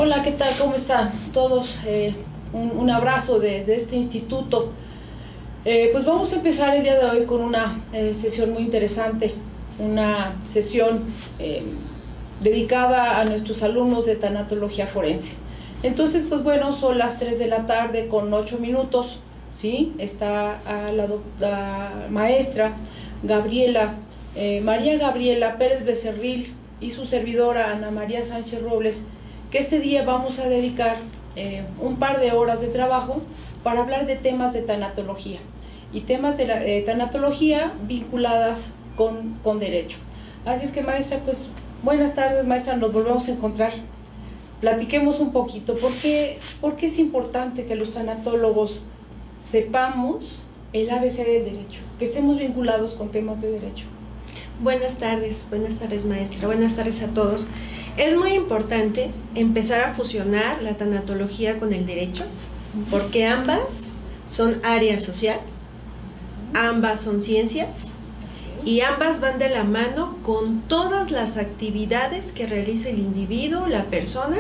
Hola, ¿qué tal? ¿Cómo están todos? Un abrazo de este instituto. Pues vamos a empezar el día de hoy con una sesión muy interesante, una sesión dedicada a nuestros alumnos de tanatología forense. Entonces, pues bueno, son las 3 de la tarde con 8 minutos, ¿sí? Está la maestra Gabriela, María Gabriela Pérez Becerril y su servidora Ana María Sánchez Robles, que este día vamos a dedicar un par de horas de trabajo para hablar de temas de tanatología y temas de tanatología vinculadas con derecho. Así es que, maestra, pues buenas tardes, maestra, nos volvemos a encontrar. Platiquemos un poquito, ¿por qué es importante que los tanatólogos sepamos el ABC del derecho, que estemos vinculados con temas de derecho? Buenas tardes, maestra, buenas tardes a todos. Es muy importante empezar a fusionar la tanatología con el derecho, porque ambas son área social, ambas son ciencias y ambas van de la mano con todas las actividades que realiza el individuo, la persona,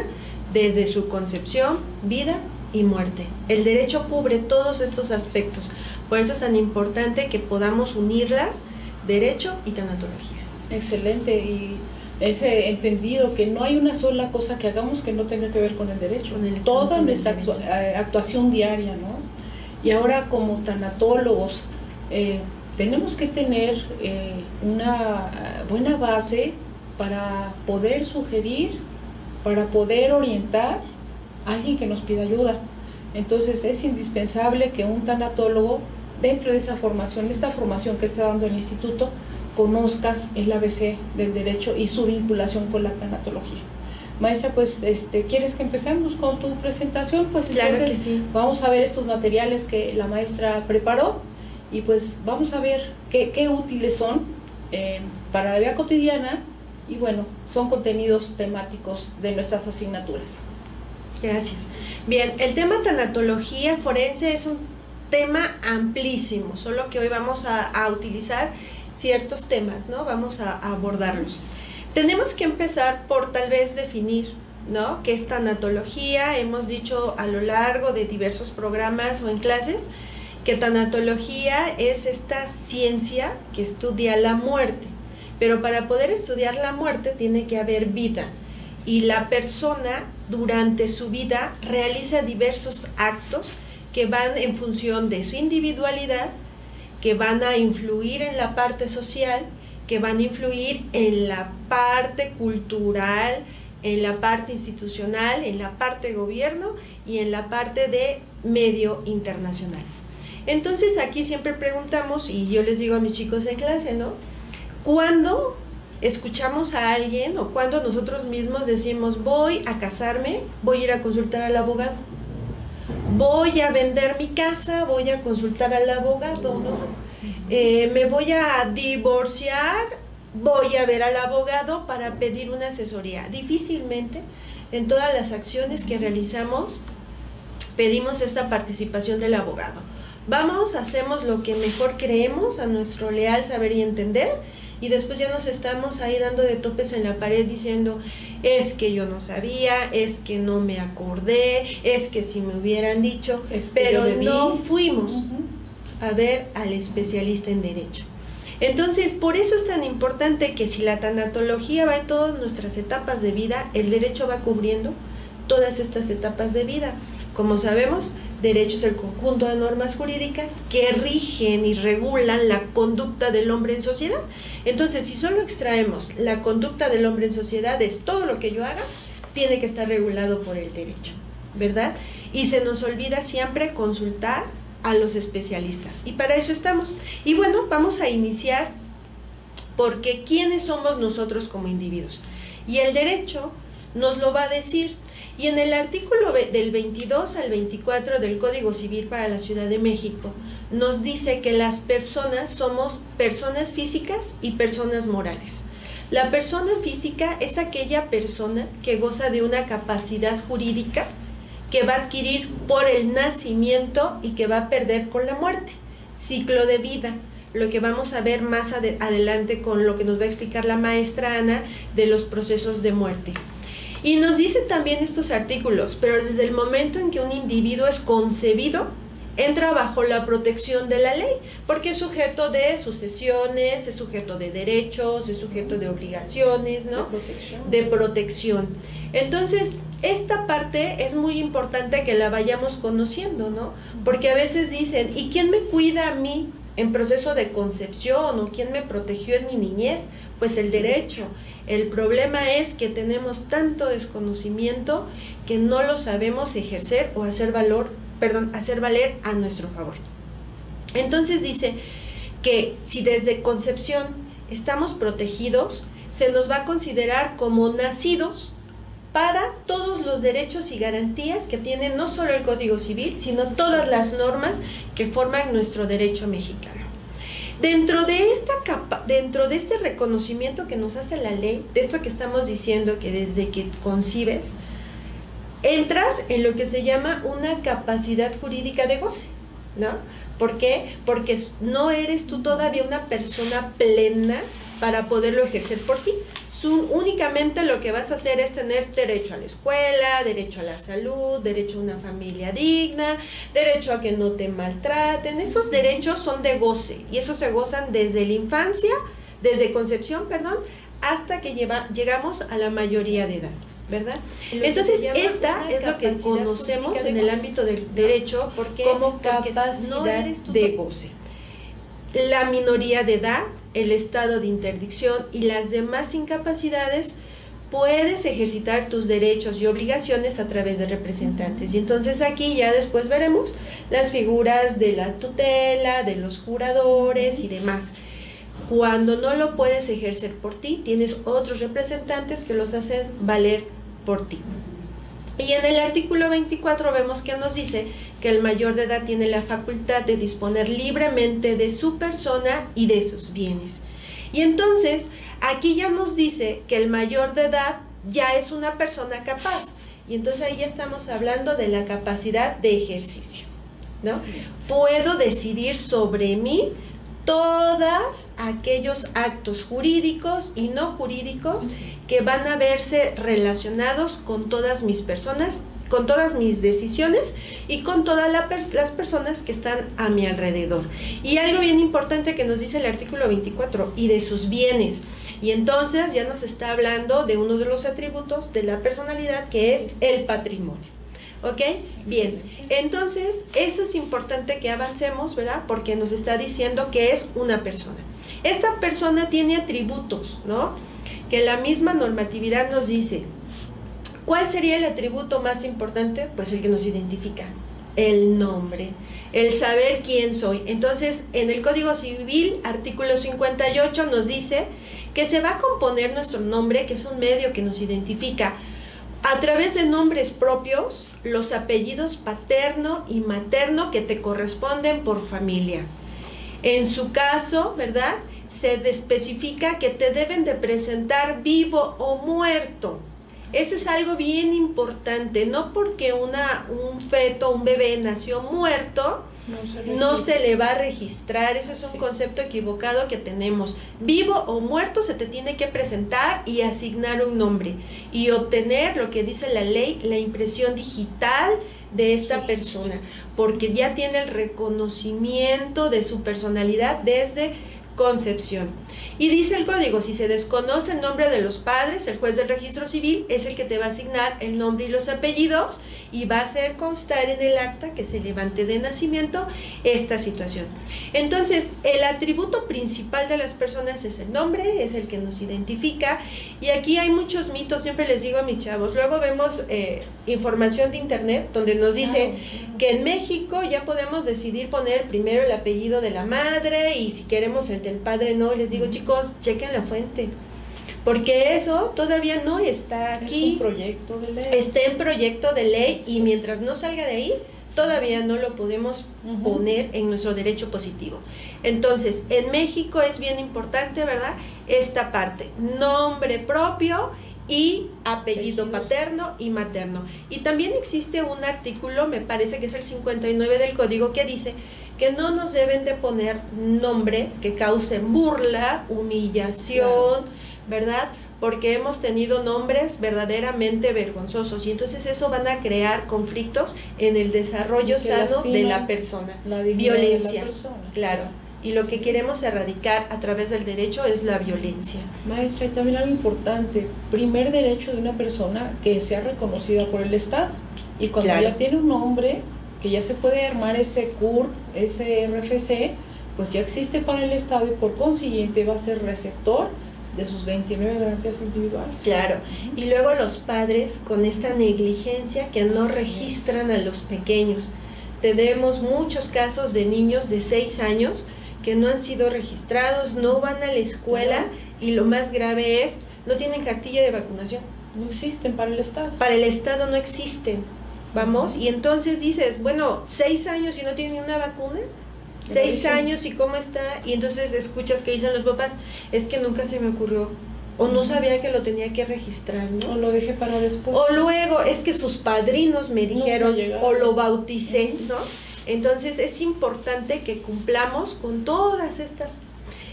desde su concepción, vida y muerte. El derecho cubre todos estos aspectos, por eso es tan importante que podamos unirlas, derecho y tanatología. Excelente, y es entendido que no hay una sola cosa que hagamos que no tenga que ver con el derecho, toda nuestra actuación diaria, ¿no? Y ahora, como tanatólogos, tenemos que tener una buena base para poder sugerir, para poder orientar a alguien que nos pida ayuda. Entonces es indispensable que un tanatólogo, dentro de esa formación, esta formación que está dando el instituto, conozca el ABC del derecho y su vinculación con la tanatología. Maestra, pues, ¿quieres que empecemos con tu presentación? Pues claro, entonces que sí. Vamos a ver estos materiales que la maestra preparó y pues vamos a ver qué útiles son para la vida cotidiana, y bueno, son contenidos temáticos de nuestras asignaturas. Gracias. Bien, el tema tanatología forense es un tema amplísimo, solo que hoy vamos a utilizar ciertos temas, ¿no? Vamos a abordarlos. Tenemos que empezar por tal vez definir, ¿no?, qué es tanatología. Hemos dicho a lo largo de diversos programas o en clases que tanatología es esta ciencia que estudia la muerte, pero para poder estudiar la muerte tiene que haber vida, y la persona durante su vida realiza diversos actos que van en función de su individualidad, que van a influir en la parte social, que van a influir en la parte cultural, en la parte institucional, en la parte de gobierno y en la parte de medio internacional. Entonces aquí siempre preguntamos, y yo les digo a mis chicos en clase, ¿no?, ¿cuándo escuchamos a alguien o cuando nosotros mismos decimos voy a casarme, voy a ir a consultar al abogado? Voy a vender mi casa, voy a consultar al abogado, ¿no? Me voy a divorciar, voy a ver al abogado para pedir una asesoría. Difícilmente en todas las acciones que realizamos pedimos esta participación del abogado. Vamos, hacemos lo que mejor creemos a nuestro leal saber y entender, y después ya nos estamos ahí dando de topes en la pared diciendo, es que yo no sabía, es que no me acordé, es que si me hubieran dicho, pero no fuimos a ver al especialista en derecho. Entonces, por eso es tan importante que si la tanatología va en todas nuestras etapas de vida, el derecho va cubriendo todas estas etapas de vida. Como sabemos, derecho es el conjunto de normas jurídicas que rigen y regulan la conducta del hombre en sociedad. Entonces, si solo extraemos la conducta del hombre en sociedad, es todo lo que yo haga, tiene que estar regulado por el derecho, ¿verdad? Y se nos olvida siempre consultar a los especialistas, y para eso estamos. Y bueno, vamos a iniciar porque ¿quiénes somos nosotros como individuos? Y el derecho nos lo va a decir. Y en el artículo del 22 al 24 del Código Civil para la Ciudad de México nos dice que las personas somos personas físicas y personas morales. La persona física es aquella persona que goza de una capacidad jurídica que va a adquirir por el nacimiento y que va a perder con la muerte. Ciclo de vida, lo que vamos a ver más adelante con lo que nos va a explicar la maestra Ana de los procesos de muerte. Y nos dice también estos artículos, pero desde el momento en que un individuo es concebido, entra bajo la protección de la ley, porque es sujeto de sucesiones, es sujeto de derechos, es sujeto de obligaciones, ¿no? De protección. Entonces, esta parte es muy importante que la vayamos conociendo, ¿no? Porque a veces dicen, ¿y quién me cuida a mí en proceso de concepción? ¿O quién me protegió en mi niñez? Pues el derecho. El problema es que tenemos tanto desconocimiento que no lo sabemos ejercer o hacer valer a nuestro favor. Entonces dice que si desde concepción estamos protegidos, se nos va a considerar como nacidos para todos los derechos y garantías que tiene no solo el Código Civil, sino todas las normas que forman nuestro derecho mexicano. Dentro de este reconocimiento que nos hace la ley, de esto que estamos diciendo, que desde que concibes, entras en lo que se llama una capacidad jurídica de goce, ¿no? ¿Por qué? Porque no eres tú todavía una persona plena para poderlo ejercer por ti. Únicamente lo que vas a hacer es tener derecho a la escuela, derecho a la salud, derecho a una familia digna, derecho a que no te maltraten. Esos derechos son de goce y esos se gozan desde la infancia, desde concepción, hasta que llegamos a la mayoría de edad, ¿verdad? Entonces, esta es lo que conocemos en el ámbito del derecho como capacidad de goce. La minoría de edad, el estado de interdicción y las demás incapacidades, puedes ejercitar tus derechos y obligaciones a través de representantes. Y entonces aquí ya después veremos las figuras de la tutela, de los juradores y demás. Cuando no lo puedes ejercer por ti, tienes otros representantes que los hacen valer por ti. Y en el artículo 24 vemos que nos dice que el mayor de edad tiene la facultad de disponer libremente de su persona y de sus bienes. Y entonces, aquí ya nos dice que el mayor de edad ya es una persona capaz. Y entonces ahí ya estamos hablando de la capacidad de ejercicio, ¿no? Puedo decidir sobre mí todos aquellos actos jurídicos y no jurídicos que van a verse relacionados con todas mis personas, con todas mis decisiones y con todas las personas que están a mi alrededor. Y algo bien importante que nos dice el artículo 24, y de sus bienes. Y entonces ya nos está hablando de uno de los atributos de la personalidad, que es el patrimonio. ¿Ok? Bien, entonces eso es importante que avancemos, ¿verdad? Porque nos está diciendo que es una persona. Esta persona tiene atributos, ¿no? Que la misma normatividad nos dice. ¿Cuál sería el atributo más importante? Pues el que nos identifica, el nombre, el saber quién soy. Entonces, en el Código Civil, artículo 58, nos dice que se va a componer nuestro nombre, que es un medio que nos identifica, a través de nombres propios, los apellidos paterno y materno que te corresponden por familia. En su caso, ¿verdad?, se especifica que te deben de presentar vivo o muerto. Eso es algo bien importante, no porque un feto, un bebé nació muerto, no se le va a registrar. Ese es un concepto equivocado que tenemos. Vivo o muerto se te tiene que presentar y asignar un nombre y obtener lo que dice la ley, la impresión digital de esta persona, porque ya tiene el reconocimiento de su personalidad desde concepción. Y dice el código, si se desconoce el nombre de los padres, el juez del registro civil es el que te va a asignar el nombre y los apellidos y va a hacer constar en el acta que se levante de nacimiento esta situación. Entonces, el atributo principal de las personas es el nombre, es el que nos identifica, y aquí hay muchos mitos, siempre les digo a mis chavos, luego vemos información de internet donde nos dice que en México ya podemos decidir poner primero el apellido de la madre y si queremos el del padre no, y les digo, chicos, chequen la fuente, porque eso todavía no está aquí. Es un proyecto de ley. Está en proyecto de ley y mientras no salga de ahí, todavía no lo podemos poner en nuestro derecho positivo. Entonces, en México es bien importante, ¿verdad?, esta parte, nombre propio y apellido paterno y materno. Y también existe un artículo, me parece que es el 59 del código, que dice que no nos deben de poner nombres que causen burla, humillación, ¿verdad?, porque hemos tenido nombres verdaderamente vergonzosos y entonces eso van a crear conflictos en el desarrollo sano de la persona. La dignidad violencia, de la persona. claro. Y lo que queremos erradicar a través del derecho es la violencia. Maestra, y también algo importante, primer derecho de una persona que sea reconocida por el Estado. Y cuando Claro. ya tiene un nombre, que ya se puede armar ese CUR, ese RFC, pues ya existe para el Estado y por consiguiente va a ser receptor de sus 29 garantías individuales. Claro, y luego los padres con esta negligencia que no Así registran a los pequeños. Tenemos muchos casos de niños de 6 años que no han sido registrados, no van a la escuela y lo más grave es, no tienen cartilla de vacunación. No existen para el Estado. Para el Estado no existen, vamos, y entonces dices, bueno, 6 años y no tiene una vacuna. 6 años y cómo está, y entonces escuchas que dicen los papás, es que nunca se me ocurrió, o no sabía que lo tenía que registrar, ¿no? O lo dejé para después. O luego es que sus padrinos me dijeron, o lo bauticé, ¿no? Entonces es importante que cumplamos con todas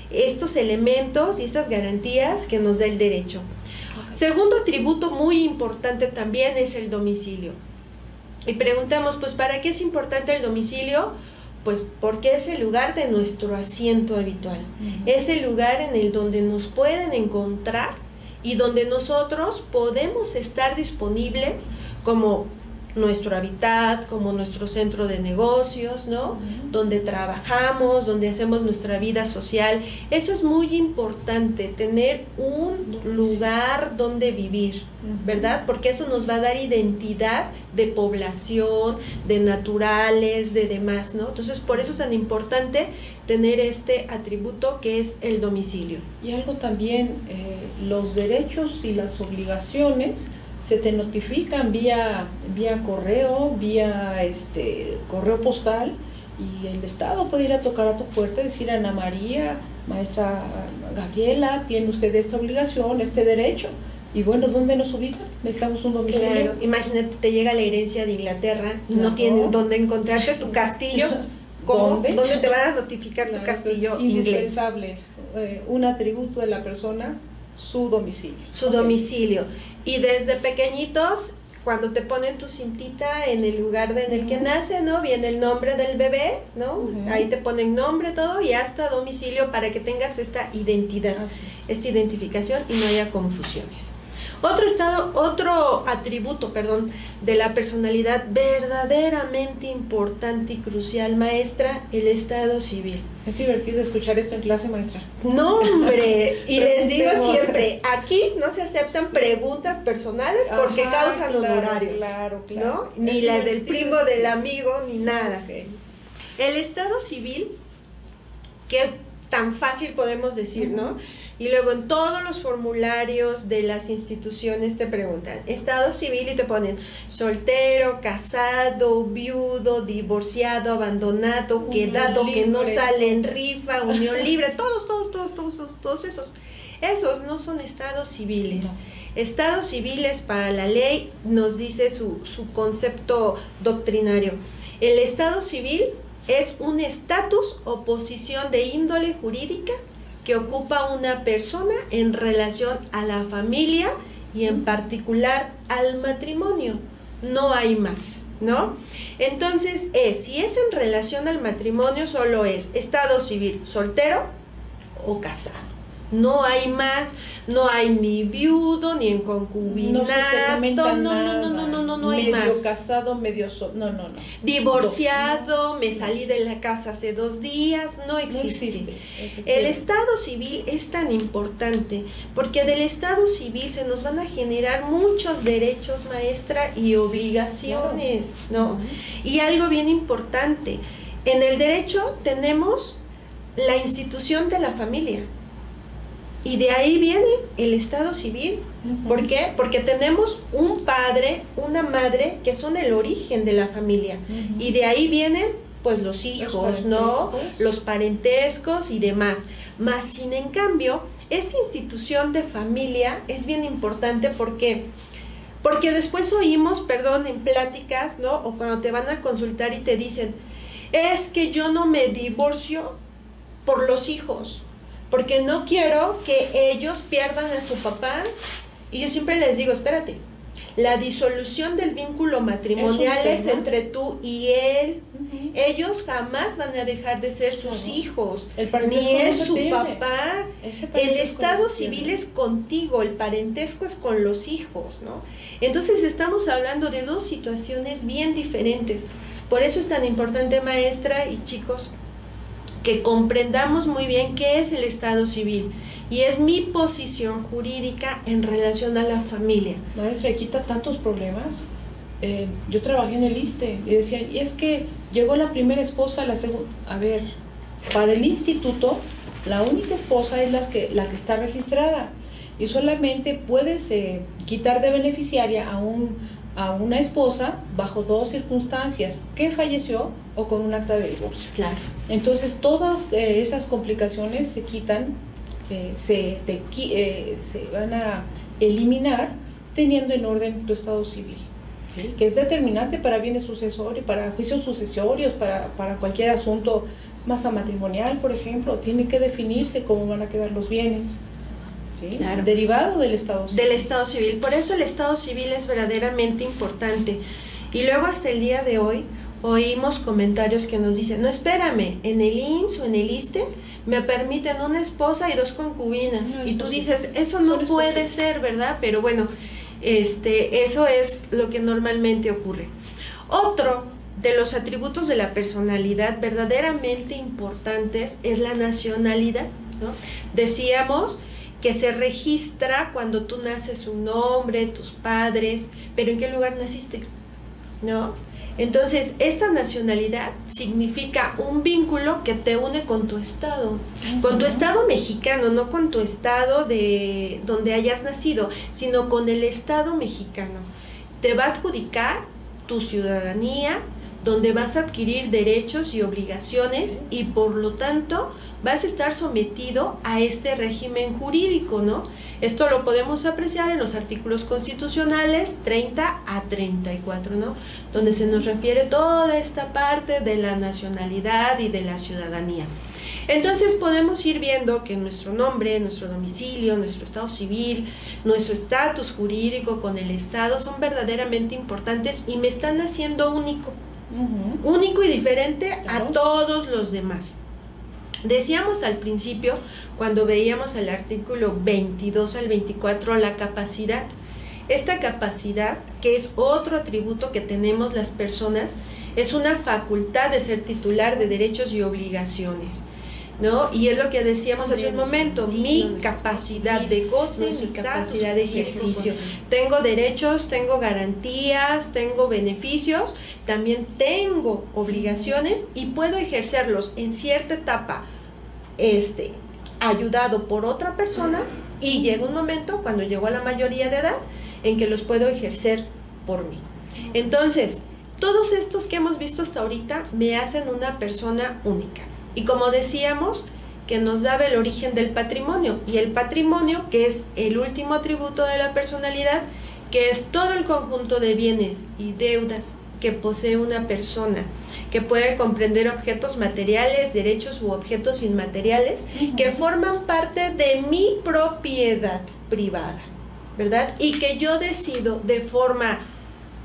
estos elementos y estas garantías que nos da el derecho. Segundo atributo muy importante también es el domicilio. Y preguntamos, pues, ¿para qué es importante el domicilio? Pues porque es el lugar de nuestro asiento habitual, es el lugar en el donde nos pueden encontrar y donde nosotros podemos estar disponibles como nuestro hábitat, como nuestro centro de negocios, ¿no? Donde trabajamos, donde hacemos nuestra vida social. Eso es muy importante, tener un lugar donde vivir, ¿verdad? Porque eso nos va a dar identidad de población, de naturales, de demás, ¿no? Entonces, por eso es tan importante tener este atributo que es el domicilio. Y algo también, los derechos y las obligaciones se te notifican vía correo, vía correo postal, y el Estado puede ir a tocar a tu puerta y decir: Ana María, maestra Gabriela, tiene usted esta obligación, este derecho. Y bueno, ¿dónde nos ubican? Necesitamos un domicilio. Claro, imagínate, te llega la herencia de Inglaterra y no tienes dónde encontrarte tu castillo. ¿Cómo? ¿Dónde te van a notificar tu castillo inglés? Indispensable, un atributo de la persona, su domicilio. Su domicilio. Y desde pequeñitos, cuando te ponen tu cintita en el lugar en el que nace, ¿no? Viene el nombre del bebé, ¿no? Ahí te ponen nombre, todo, y hasta domicilio para que tengas esta identidad, esta identificación y no haya confusiones. Otro atributo, de la personalidad verdaderamente importante y crucial, maestra, el estado civil. Es divertido escuchar esto en clase, maestra. No, hombre, y les digo siempre, aquí no se aceptan preguntas personales porque causan honorarios, claro, ¿no? Ni la del primo, del amigo, ni nada. El estado civil, que tan fácil podemos decir, ¿no? Y luego en todos los formularios de las instituciones te preguntan estado civil y te ponen soltero, casado, viudo, divorciado, abandonado, quedado, que no sale en rifa, unión libre, todos esos. Esos no son estados civiles. No. Estados civiles, para la ley, nos dice su concepto doctrinario. El estado civil es un estatus o posición de índole jurídica que ocupa una persona en relación a la familia y en particular al matrimonio. No hay más, ¿no? Entonces, si es en relación al matrimonio, solo es estado civil, soltero o casado. No hay más, no hay ni viudo, ni en concubinato, no hay más. Medio casado, medio no. Divorciado, me salí de la casa hace 2 días, no existe. El estado civil es tan importante, porque del estado civil se nos van a generar muchos derechos, maestra, y obligaciones, ¿no? Y algo bien importante, en el derecho tenemos la institución de la familia. Y de ahí viene el estado civil. ¿Por qué? Porque tenemos un padre, una madre, que son el origen de la familia. Y de ahí vienen, pues, los hijos, ¿no? Los parentescos y demás. Más, sin en cambio, esa institución de familia es bien importante. ¿Por qué? Porque después oímos, en pláticas, ¿no? O cuando te van a consultar y te dicen, es que yo no me divorcio por los hijos. porque no quiero que ellos pierdan a su papá. Y yo siempre les digo, espérate, la disolución del vínculo matrimonial es entre tú y él. Ellos jamás van a dejar de ser sus hijos, ni él su papá. El estado civil es contigo, el parentesco es con los hijos, ¿no? Entonces estamos hablando de dos situaciones bien diferentes. Por eso es tan importante, maestra y chicos, que comprendamos muy bien qué es el estado civil. Y es mi posición jurídica en relación a la familia. Maestra, quita tantos problemas. Yo trabajé en el ISSSTE y decían, y es que llegó la primera esposa, la segunda. A ver, para el instituto, la única esposa es la que está registrada. Y solamente puedes quitar de beneficiaria a una esposa bajo dos circunstancias: que falleció o con un acta de divorcio. Claro. Entonces, todas esas complicaciones se quitan. Se van a eliminar teniendo en orden tu estado civil, ¿sí? Que es determinante para bienes sucesorios, para juicios sucesorios, para cualquier asunto masa matrimonial, por ejemplo. Tiene que definirse cómo van a quedar los bienes, ¿sí? Claro. Derivado del estado civil. Del estado civil. Por eso el estado civil es verdaderamente importante. Y luego hasta el día de hoy oímos comentarios que nos dicen, no, espérame, en el IMSS o en el ISSSTE me permiten una esposa y dos concubinas. No, y tú dices, eso no puede ser, ¿verdad? Pero bueno, eso es lo que normalmente ocurre. Otro de los atributos de la personalidad verdaderamente importantes es la nacionalidad, ¿no? Decíamos que se registra cuando tú naces un nombre, tus padres, pero ¿en qué lugar naciste? ¿No? Entonces, esta nacionalidad significa un vínculo que te une con tu estado mexicano, no con tu estado de donde hayas nacido, sino con el estado mexicano. Te va a adjudicar tu ciudadanía, donde vas a adquirir derechos y obligaciones y por lo tanto vas a estar sometido a este régimen jurídico, ¿no? Esto lo podemos apreciar en los artículos constitucionales 30 a 34, ¿no? Donde se nos refiere toda esta parte de la nacionalidad y de la ciudadanía. Entonces podemos ir viendo que nuestro nombre, nuestro domicilio, nuestro estado civil, nuestro estatus jurídico con el Estado son verdaderamente importantes y me están haciendo único. Único y diferente a todos los demás. Decíamos al principio, cuando veíamos el artículo 22 al 24, la capacidad. Esta capacidad, que es otro atributo que tenemos las personas, es una facultad de ser titular de derechos y obligaciones, ¿no? Y es lo que decíamos hace un momento, mi capacidad de goce, mi capacidad de ejercicio. Tengo derechos, tengo garantías, tengo beneficios, también tengo obligaciones y puedo ejercerlos en cierta etapa, ayudado por otra persona, y llega un momento, cuando llego a la mayoría de edad, en que los puedo ejercer por mí. Entonces, todos estos que hemos visto hasta ahorita me hacen una persona única. Y como decíamos, que nos daba el origen del patrimonio, y el patrimonio, que es el último atributo de la personalidad, que es todo el conjunto de bienes y deudas que posee una persona, que puede comprender objetos materiales, derechos u objetos inmateriales, que forman parte de mi propiedad privada, ¿verdad? Y que yo decido de forma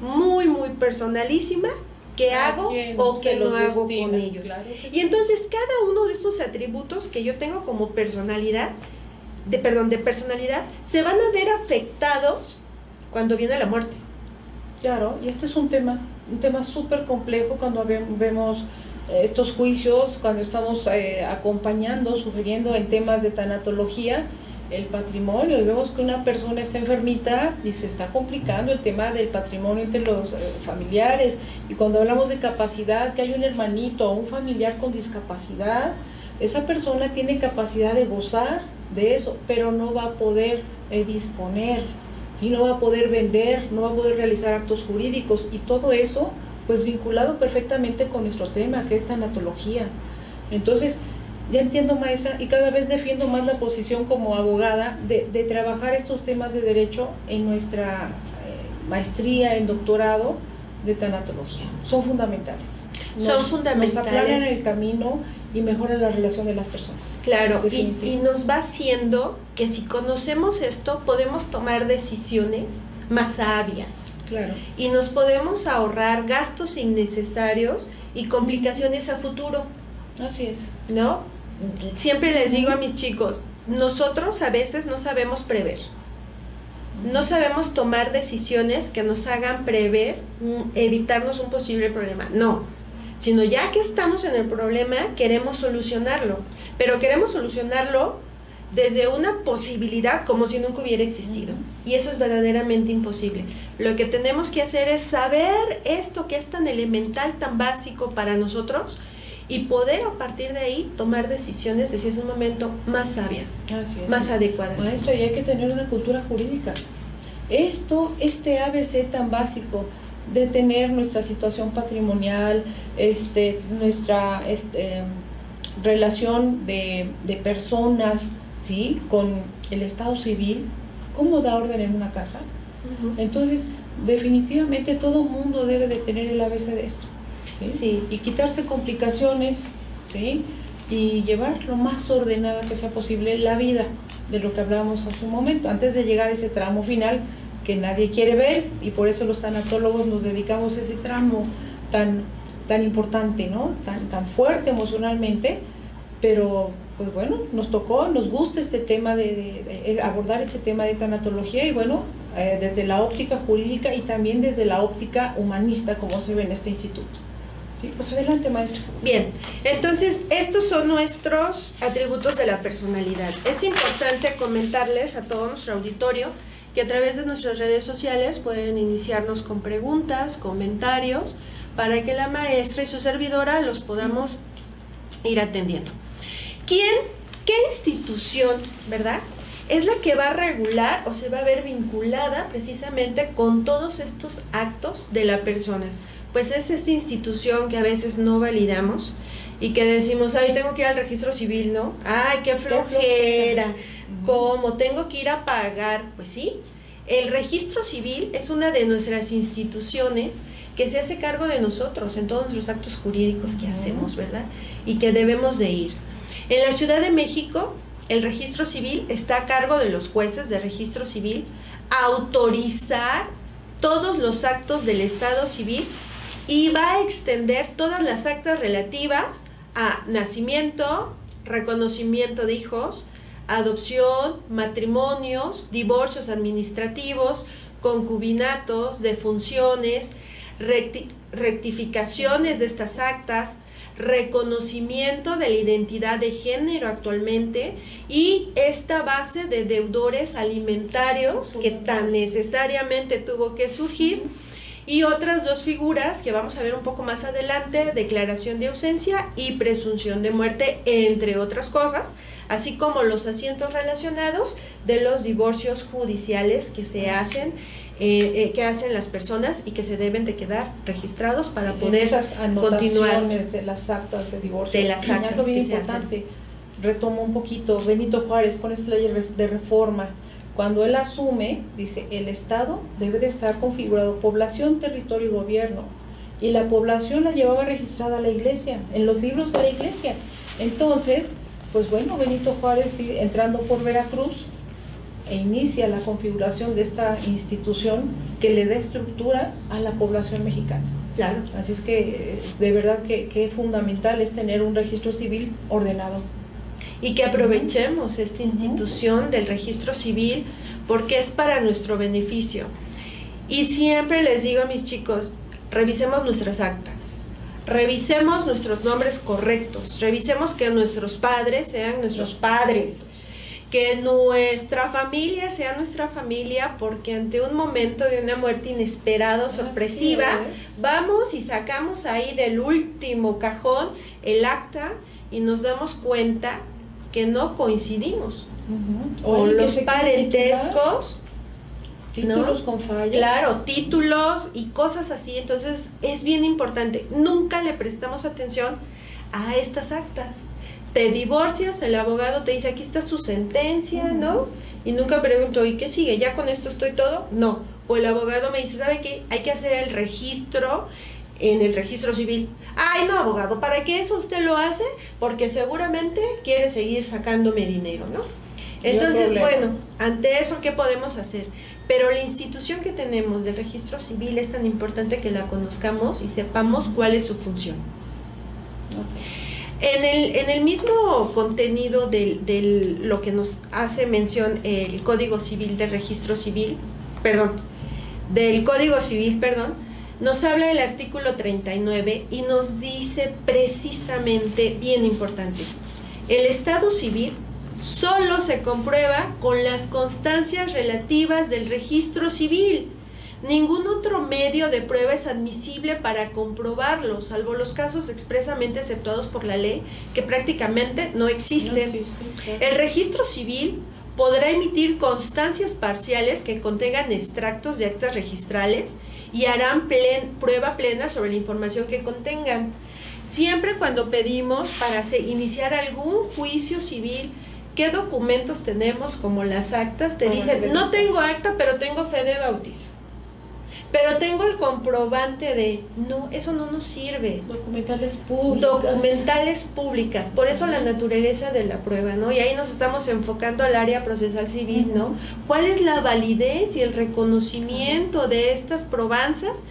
muy, muy personalísima qué hago o qué no hago con ellos. Claro que sí. Y entonces cada uno de estos atributos que yo tengo como personalidad, de personalidad, se van a ver afectados cuando viene la muerte. Claro, y este es un tema súper complejo cuando vemos estos juicios, cuando estamos acompañando, sugiriendo en temas de tanatología el patrimonio, y vemos que una persona está enfermita y se está complicando el tema del patrimonio entre los familiares, y cuando hablamos de capacidad, que hay un hermanito o un familiar con discapacidad, esa persona tiene capacidad de gozar de eso, pero no va a poder disponer, ¿sí? No va a poder vender, no va a poder realizar actos jurídicos, y todo eso pues vinculado perfectamente con nuestro tema, que es tanatología. Entonces, ya entiendo, maestra, y cada vez defiendo más la posición como abogada de trabajar estos temas de derecho en nuestra maestría, en doctorado de tanatología. Son fundamentales. Nos aplanan el camino y mejora la relación de las personas. Claro, y nos va haciendo que si conocemos esto, podemos tomar decisiones más sabias. Claro. Y nos podemos ahorrar gastos innecesarios y complicaciones a futuro. Así es. ¿No? Siempre les digo a mis chicos, nosotros a veces no sabemos prever. No sabemos tomar decisiones que nos hagan prever, evitarnos un posible problema. No, sino ya que estamos en el problema, queremos solucionarlo. Pero queremos solucionarlo desde una posibilidad como si nunca hubiera existido. Y eso es verdaderamente imposible. Lo que tenemos que hacer es saber esto que es tan elemental, tan básico para nosotros, y poder a partir de ahí tomar decisiones, decía hace un momento, más sabias, más adecuadas. Maestra, y hay que tener una cultura jurídica. Este ABC tan básico de tener nuestra situación patrimonial, nuestra relación de personas, ¿sí?, con el Estado civil, cómo da orden en una casa. Entonces, definitivamente todo mundo debe de tener el ABC de esto. ¿Sí? Sí. Y quitarse complicaciones, ¿sí?, y llevar lo más ordenada que sea posible la vida, de lo que hablábamos hace un momento, antes de llegar a ese tramo final que nadie quiere ver, y por eso los tanatólogos nos dedicamos a ese tramo tan importante, ¿no?, tan fuerte emocionalmente, pero pues bueno, nos gusta este tema de abordar este tema de tanatología, y bueno, desde la óptica jurídica y también desde la óptica humanista, como se ve en este instituto. Sí, pues adelante, maestra. Bien, entonces estos son nuestros atributos de la personalidad. Es importante comentarles a todo nuestro auditorio que a través de nuestras redes sociales pueden iniciarnos con preguntas, comentarios, para que la maestra y su servidora los podamos ir atendiendo. ¿Qué institución, verdad, es la que va a regular o se va a ver vinculada precisamente con todos estos actos de la persona? Pues es esta institución que a veces no validamos y que decimos, ay, tengo que ir al registro civil, ¿no? Ay, qué flojera, ¿cómo? Tengo que ir a pagar. Pues sí, el registro civil es una de nuestras instituciones que se hace cargo de nosotros en todos nuestros actos jurídicos que hacemos, ¿verdad? Y que debemos de ir. En la Ciudad de México, el registro civil está a cargo de los jueces de registro civil autorizar todos los actos del Estado civil, y va a extender todas las actas relativas a nacimiento, reconocimiento de hijos, adopción, matrimonios, divorcios administrativos, concubinatos, defunciones, rectificaciones de estas actas, reconocimiento de la identidad de género actualmente, y esta base de deudores alimentarios que tan necesariamente tuvo que surgir, y otras dos figuras que vamos a ver un poco más adelante: declaración de ausencia y presunción de muerte, entre otras cosas, así como los asientos relacionados de los divorcios judiciales que se hacen, que hacen las personas y que se deben de quedar registrados para poder continuar de las actas de divorcio. De las actas algo bien que se importante, hacen. retomo un poquito, Benito Juárez con esta ley de reforma, cuando él asume, dice, el Estado debe de estar configurado población, territorio y gobierno, y la población la llevaba registrada a la iglesia, en los libros de la iglesia. Entonces, pues bueno, Benito Juárez, entrando por Veracruz, e inicia la configuración de esta institución que le da estructura a la población mexicana. Claro. Así es que de verdad que fundamental es tener un registro civil ordenado. Y que aprovechemos esta institución del registro civil, porque es para nuestro beneficio. Y siempre les digo a mis chicos, revisemos nuestras actas, revisemos nuestros nombres correctos, revisemos que nuestros padres sean nuestros padres, que nuestra familia sea nuestra familia, porque ante un momento de una muerte inesperada o sorpresiva, vamos y sacamos ahí del último cajón el acta y nos damos cuenta que no coincidimos con los parentescos, títulos, ¿no?, con fallas. Claro, títulos y cosas así. Entonces es bien importante, nunca le prestamos atención a estas actas. Te divorcias, el abogado te dice, aquí está su sentencia, ¿no? Y nunca pregunto, ¿y qué sigue? ¿Ya con esto estoy todo? No. O el abogado me dice, ¿sabe qué? Hay que hacer el registro en el registro civil. Ay, no, abogado, ¿para qué eso usted lo hace? Porque seguramente quiere seguir sacándome dinero, ¿no? Entonces, bueno, ante eso, ¿qué podemos hacer? Pero la institución que tenemos de registro civil es tan importante que la conozcamos y sepamos cuál es su función. Okay. En el mismo contenido de lo que nos hace mención el Código Civil de Registro Civil, del Código Civil, nos habla del artículo 39 y nos dice precisamente, bien importante, el estado civil solo se comprueba con las constancias relativas del registro civil. Ningún otro medio de prueba es admisible para comprobarlo, salvo los casos expresamente exceptuados por la ley, que prácticamente no existen. No existe, claro. El registro civil podrá emitir constancias parciales que contengan extractos de actas registrales y harán prueba plena sobre la información que contengan. Siempre cuando pedimos para iniciar algún juicio civil, ¿qué documentos tenemos? Como las actas, te dicen, no tengo acta, pero tengo fe de bautizo. Pero tengo el comprobante de, no, eso no nos sirve. Documentales públicas. Documentales públicas, por eso la naturaleza de la prueba, ¿no? Y ahí nos estamos enfocando al área procesal civil, ¿no? ¿Cuál es la validez y el reconocimiento de estas probanzas?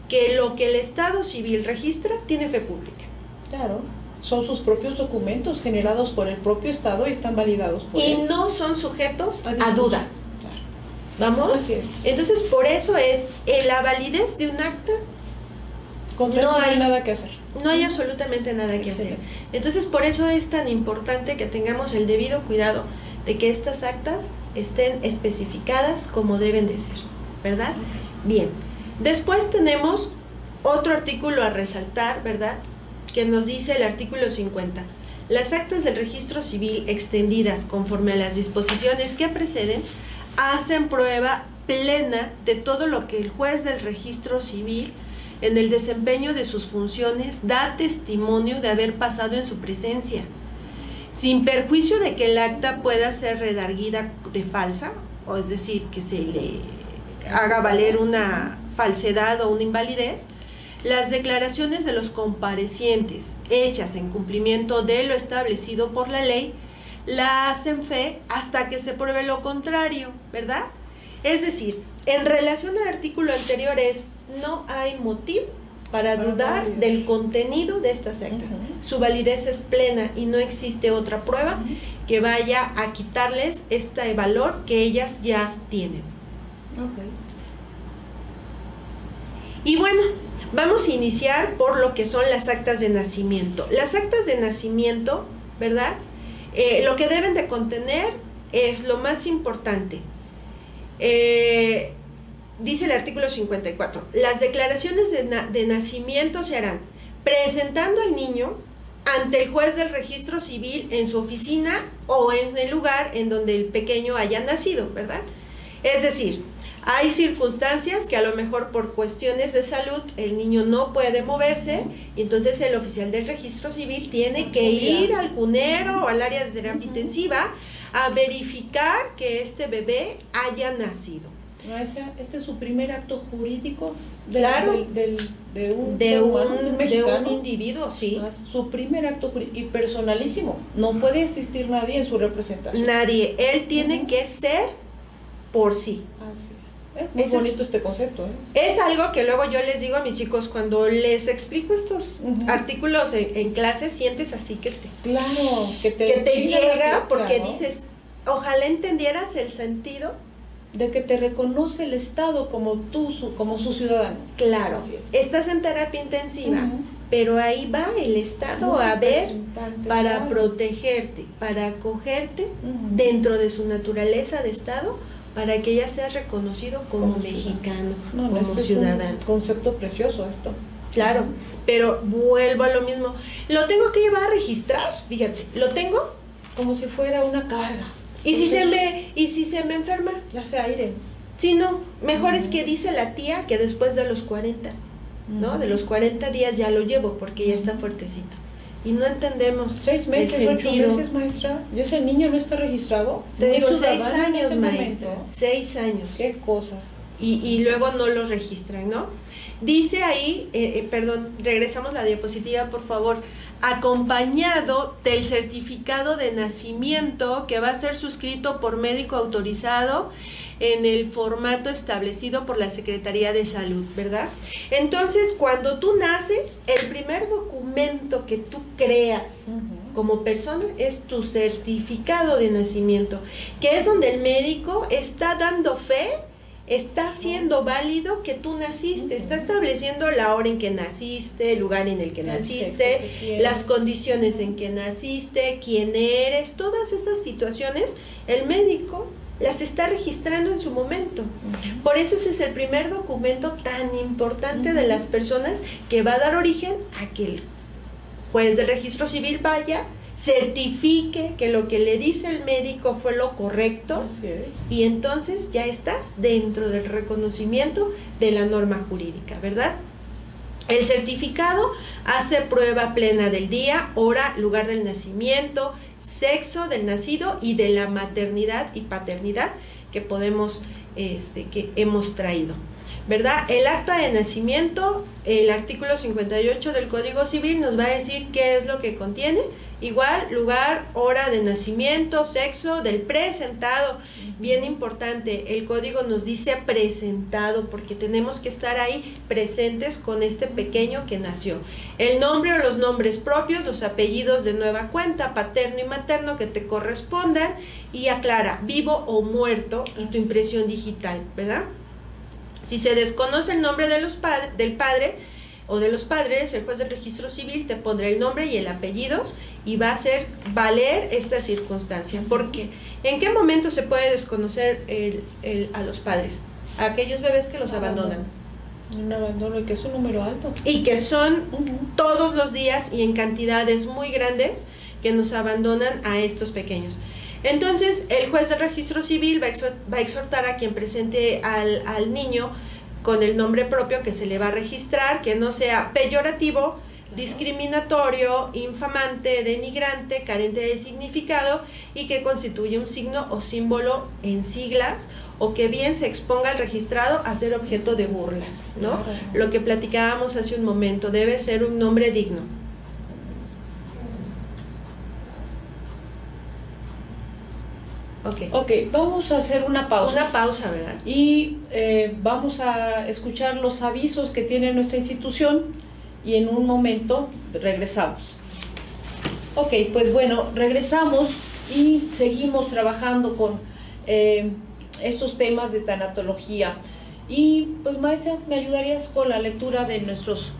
Que lo que el Estado civil registra tiene fe pública. Claro, son sus propios documentos generados por el propio Estado y están validados por él. Y no son sujetos a duda. ¿Vamos? Así es. Entonces, por eso es la validez de un acta. No hay nada que hacer. No hay absolutamente nada que hacer. Entonces, por eso es tan importante que tengamos el debido cuidado de que estas actas estén especificadas como deben de ser, ¿verdad? Bien. Después tenemos otro artículo a resaltar, ¿verdad? Que nos dice el artículo 50. Las actas del registro civil extendidas conforme a las disposiciones que preceden hacen prueba plena de todo lo que el juez del registro civil en el desempeño de sus funciones da testimonio de haber pasado en su presencia, sin perjuicio de que el acta pueda ser redarguida de falsa, o es decir, que se le haga valer una falsedad o una invalidez. Las declaraciones de los comparecientes hechas en cumplimiento de lo establecido por la ley la hacen fe hasta que se pruebe lo contrario, ¿verdad? Es decir, en relación al artículo anterior no hay motivo para dudar del contenido de estas actas. Su validez es plena y no existe otra prueba que vaya a quitarles este valor que ellas ya tienen. Y bueno, vamos a iniciar por lo que son las actas de nacimiento. Las actas de nacimiento, ¿verdad? Lo que deben de contener es lo más importante. Dice el artículo 54, las declaraciones de nacimiento se harán presentando al niño ante el juez del registro civil en su oficina o en el lugar en donde el pequeño haya nacido, ¿verdad? Es decir, hay circunstancias que a lo mejor por cuestiones de salud el niño no puede moverse, y entonces el oficial del registro civil tiene que ir al cunero o al área de terapia intensiva a verificar que este bebé haya nacido. Este es su primer acto jurídico de un individuo, sí. Su primer acto jurídico y personalísimo. No puede existir nadie en su representación. Nadie. Él tiene que ser por sí. Así es. Es muy bonito este concepto, ¿eh? Es algo que luego yo les digo a mis chicos cuando les explico estos artículos en clase, sientes así que te llega porque dices, ojalá entendieras el sentido de que te reconoce el Estado como como su ciudadano. Claro, estás en terapia intensiva, pero ahí va el Estado a ver para protegerte, para acogerte dentro de su naturaleza de Estado, para que ella sea reconocido como mexicano, como ciudadano. Es un concepto precioso esto. Claro, pero vuelvo a lo mismo. Lo tengo que llevar a registrar, fíjate, lo tengo como si fuera una carga. ¿Y si se me enferma? Ya se aire. Sí, no, mejor es que dice la tía que después de los 40, ¿no? De los 40 días ya lo llevo porque ya está fuertecito. Y no entendemos 6 meses, 8 meses, maestra. ¿Y ese niño no está registrado? Te digo, 6 años, maestra. 6 años. ¿Qué cosas? y luego no los registran, ¿no? Dice ahí, perdón, regresamos la diapositiva, por favor, acompañado del certificado de nacimiento que va a ser suscrito por médico autorizado en el formato establecido por la Secretaría de Salud, ¿verdad? Entonces, cuando tú naces, el primer documento que tú creas como persona es tu certificado de nacimiento, que es donde el médico está dando fe, está haciendo válido que tú naciste, está estableciendo la hora en que naciste, el lugar en el que naciste, las condiciones en que naciste, quién eres, todas esas situaciones, el médico las está registrando en su momento. Por eso ese es el primer documento tan importante de las personas que va a dar origen a que el juez del registro civil vaya, certifique que lo que le dice el médico fue lo correcto, y entonces ya estás dentro del reconocimiento de la norma jurídica, ¿verdad? El certificado hace prueba plena del día, hora, lugar del nacimiento, sexo del nacido y de la maternidad y paternidad que podemos, que hemos traído, ¿verdad? El acta de nacimiento, el artículo 58 del Código Civil nos va a decir qué es lo que contiene. Igual, lugar, hora de nacimiento, sexo del presentado. Bien importante, el código nos dice presentado porque tenemos que estar ahí presentes con este pequeño que nació. El nombre o los nombres propios, los apellidos de nueva cuenta, paterno y materno que te correspondan, y aclara, vivo o muerto, y tu impresión digital, ¿verdad? Si se desconoce el nombre de del padre o de los padres, el juez del registro civil te pondrá el nombre y el apellido y va a hacer valer esta circunstancia. ¿Por qué? ¿En qué momento se puede desconocer a los padres? A aquellos bebés que los abandonan. Un abandono y que es un número alto. Y que son todos los días y en cantidades muy grandes que nos abandonan a estos pequeños. Entonces, el juez del registro civil va a exhortar a quien presente al niño con el nombre propio que se le va a registrar, que no sea peyorativo, discriminatorio, infamante, denigrante, carente de significado y que constituye un signo o símbolo en siglas, o que bien se exponga al registrado a ser objeto de burlas, ¿no? Lo que platicábamos hace un momento, debe ser un nombre digno. Ok, vamos a hacer una pausa. Una pausa, ¿verdad? Y vamos a escuchar los avisos que tiene nuestra institución y en un momento regresamos. Ok, pues bueno, regresamos y seguimos trabajando con estos temas de tanatología. Y pues maestra, ¿me ayudarías con la lectura de nuestros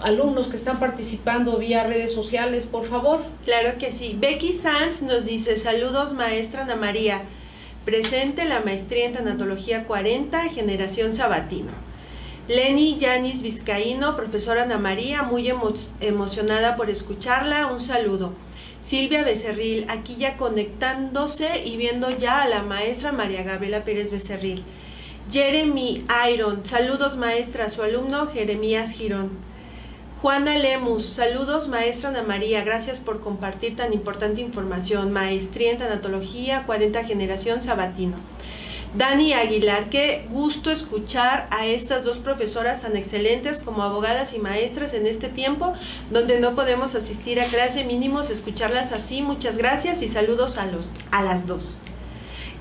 alumnos que están participando vía redes sociales, por favor? Claro que sí. Becky Sanz nos dice: saludos maestra Ana María, presente la maestría en tanatología 40, generación Sabatino. Lenny Yanis Vizcaíno, profesora Ana María, muy emocionada por escucharla, un saludo. Silvia Becerril, aquí ya conectándose y viendo ya a la maestra María Gabriela Pérez Becerril. Jeremy Iron, saludos maestra, su alumno Jeremías Girón. Juana Lemus, saludos maestra Ana María, gracias por compartir tan importante información, maestría en tanatología 40 generación Sabatino. Dani Aguilar, qué gusto escuchar a estas dos profesoras tan excelentes como abogadas y maestras en este tiempo donde no podemos asistir a clase, mínimos escucharlas así, muchas gracias y saludos a las dos.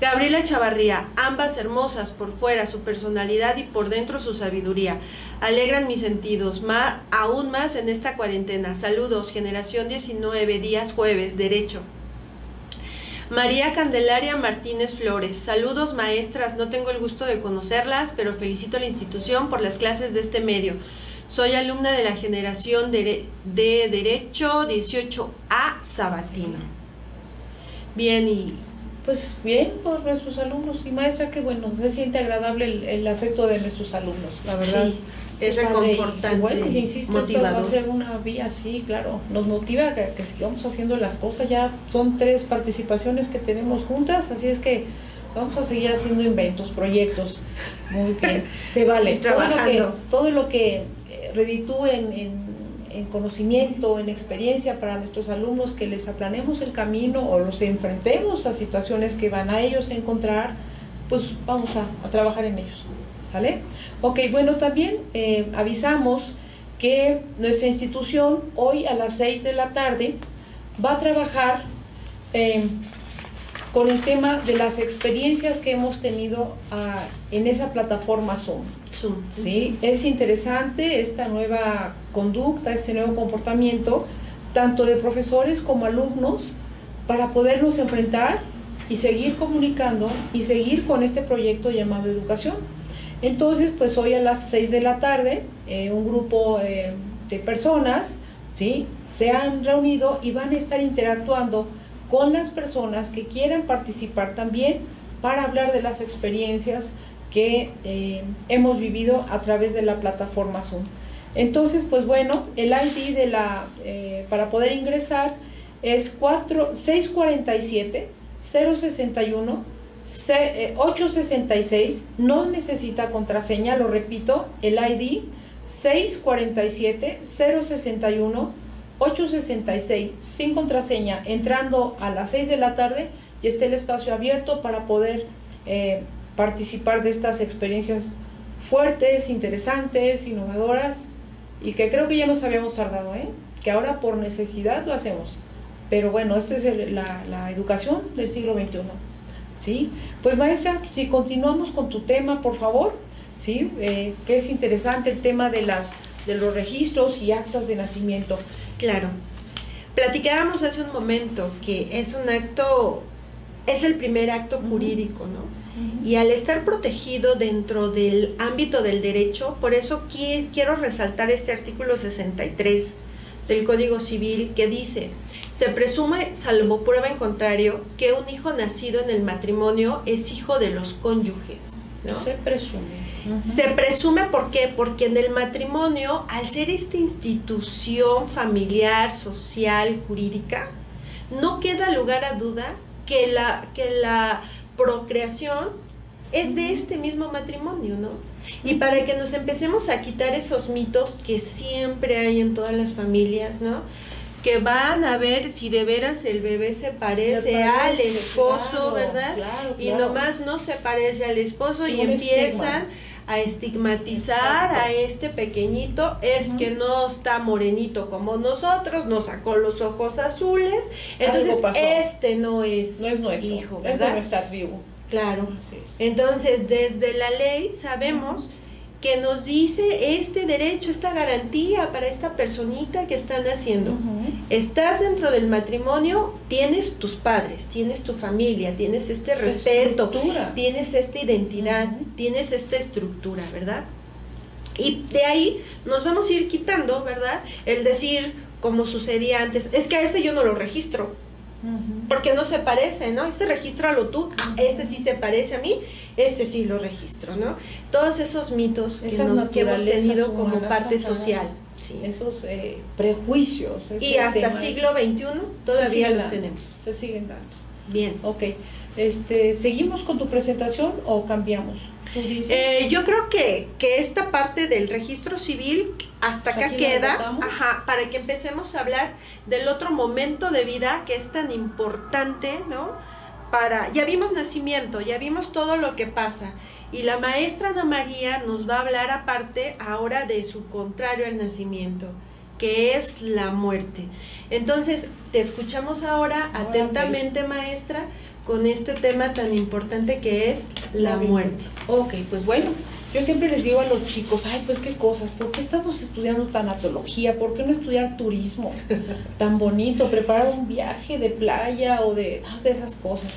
Gabriela Chavarría, ambas hermosas por fuera su personalidad y por dentro su sabiduría, alegran mis sentidos, aún más en esta cuarentena. Saludos, generación 19, días jueves, derecho. María Candelaria Martínez Flores, saludos maestras, no tengo el gusto de conocerlas, pero felicito a la institución por las clases de este medio. Soy alumna de la generación de Derecho 18A Sabatino. Bien, y pues bien, por nuestros alumnos. Y maestra, qué bueno, se siente agradable el afecto de nuestros alumnos, la verdad. Sí, es reconfortante. Y bueno, y insisto, motivador. Esto va a ser una vía, sí, claro, nos motiva a que sigamos haciendo las cosas. Ya son 3 participaciones que tenemos juntas, así es que vamos a seguir haciendo inventos, proyectos. Muy bien, se vale. Sí, trabajando. Todo lo que reditúe en conocimiento, en experiencia para nuestros alumnos, que les aplanemos el camino o los enfrentemos a situaciones que van a ellos a encontrar, pues vamos a trabajar en ellos, ¿sale? Ok, bueno, también avisamos que nuestra institución hoy a las 6 de la tarde va a trabajar con el tema de las experiencias que hemos tenido en esa plataforma Zoom. ¿Sí? Es interesante esta nueva conducta, este nuevo comportamiento, tanto de profesores como alumnos, para podernos enfrentar y seguir comunicando y seguir con este proyecto llamado educación. Entonces, pues hoy a las 6 de la tarde, un grupo de personas, ¿sí?, se han reunido y van a estar interactuando con las personas que quieran participar también para hablar de las experiencias que hemos vivido a través de la plataforma Zoom. Entonces, pues bueno, el ID para poder ingresar es 647-061-866, no necesita contraseña, lo repito, el ID 647-061-866, sin contraseña, entrando a las 6 de la tarde y está el espacio abierto para poder participar de estas experiencias fuertes, interesantes, innovadoras, y que creo que ya nos habíamos tardado, que ahora por necesidad lo hacemos. Pero bueno, esta es la educación del siglo XXI, ¿sí? Pues maestra, si continuamos con tu tema, por favor, ¿sí? Que es interesante el tema de los registros y actas de nacimiento. Claro. Platicábamos hace un momento que es un acto, es el primer acto jurídico, ¿no? Y al estar protegido dentro del ámbito del derecho, por eso quiero resaltar este artículo 63 del Código Civil, que dice: se presume, salvo prueba en contrario, que un hijo nacido en el matrimonio es hijo de los cónyuges, ¿no? Se presume. Se presume, ¿por qué? Porque en el matrimonio, al ser esta institución familiar, social, jurídica, no queda lugar a duda que la procreación es de este mismo matrimonio, ¿no? Y para que nos empecemos a quitar esos mitos que siempre hay en todas las familias, ¿no?, que van a ver si de veras el bebé se parece al esposo, claro, ¿verdad? Claro. Y nomás no se parece al esposo y empiezan a estigmatizar a este pequeñito, es que no está morenito como nosotros, nos sacó los ojos azules, entonces este no es nuestro hijo, ¿verdad? Es de nuestra tribu. Claro. Entonces, desde la ley sabemos que nos dice este derecho, esta garantía para esta personita que está naciendo. Estás dentro del matrimonio, tienes tus padres, tienes tu familia, tienes este respeto, tienes esta identidad, tienes esta estructura, ¿verdad? Y de ahí nos vamos a ir quitando, ¿verdad?, el decir, como sucedía antes, es que a este yo no lo registro, porque no se parece, ¿no? Este regístralo tú, este sí se parece a mí, este sí lo registro, ¿no? Todos esos mitos que hemos tenido como parte social. Sí. Esos prejuicios. Y hasta siglo XXI todavía los tenemos. Se siguen dando. Bien. Ok. ¿Seguimos con tu presentación o cambiamos? Yo creo que esta parte del registro civil hasta acá queda, para que empecemos a hablar del otro momento de vida que es tan importante, ¿no? Ya vimos nacimiento, ya vimos todo lo que pasa, y la maestra Ana María nos va a hablar aparte ahora de su contrario al nacimiento, que es la muerte. Entonces, te escuchamos ahora atentamente, maestra, con este tema tan importante que es la muerte. Ok, pues bueno, yo siempre les digo a los chicos, ay, pues qué cosas, ¿por qué estamos estudiando tanatología? ¿Por qué no estudiar turismo? Tan bonito, preparar un viaje de playa o de esas cosas.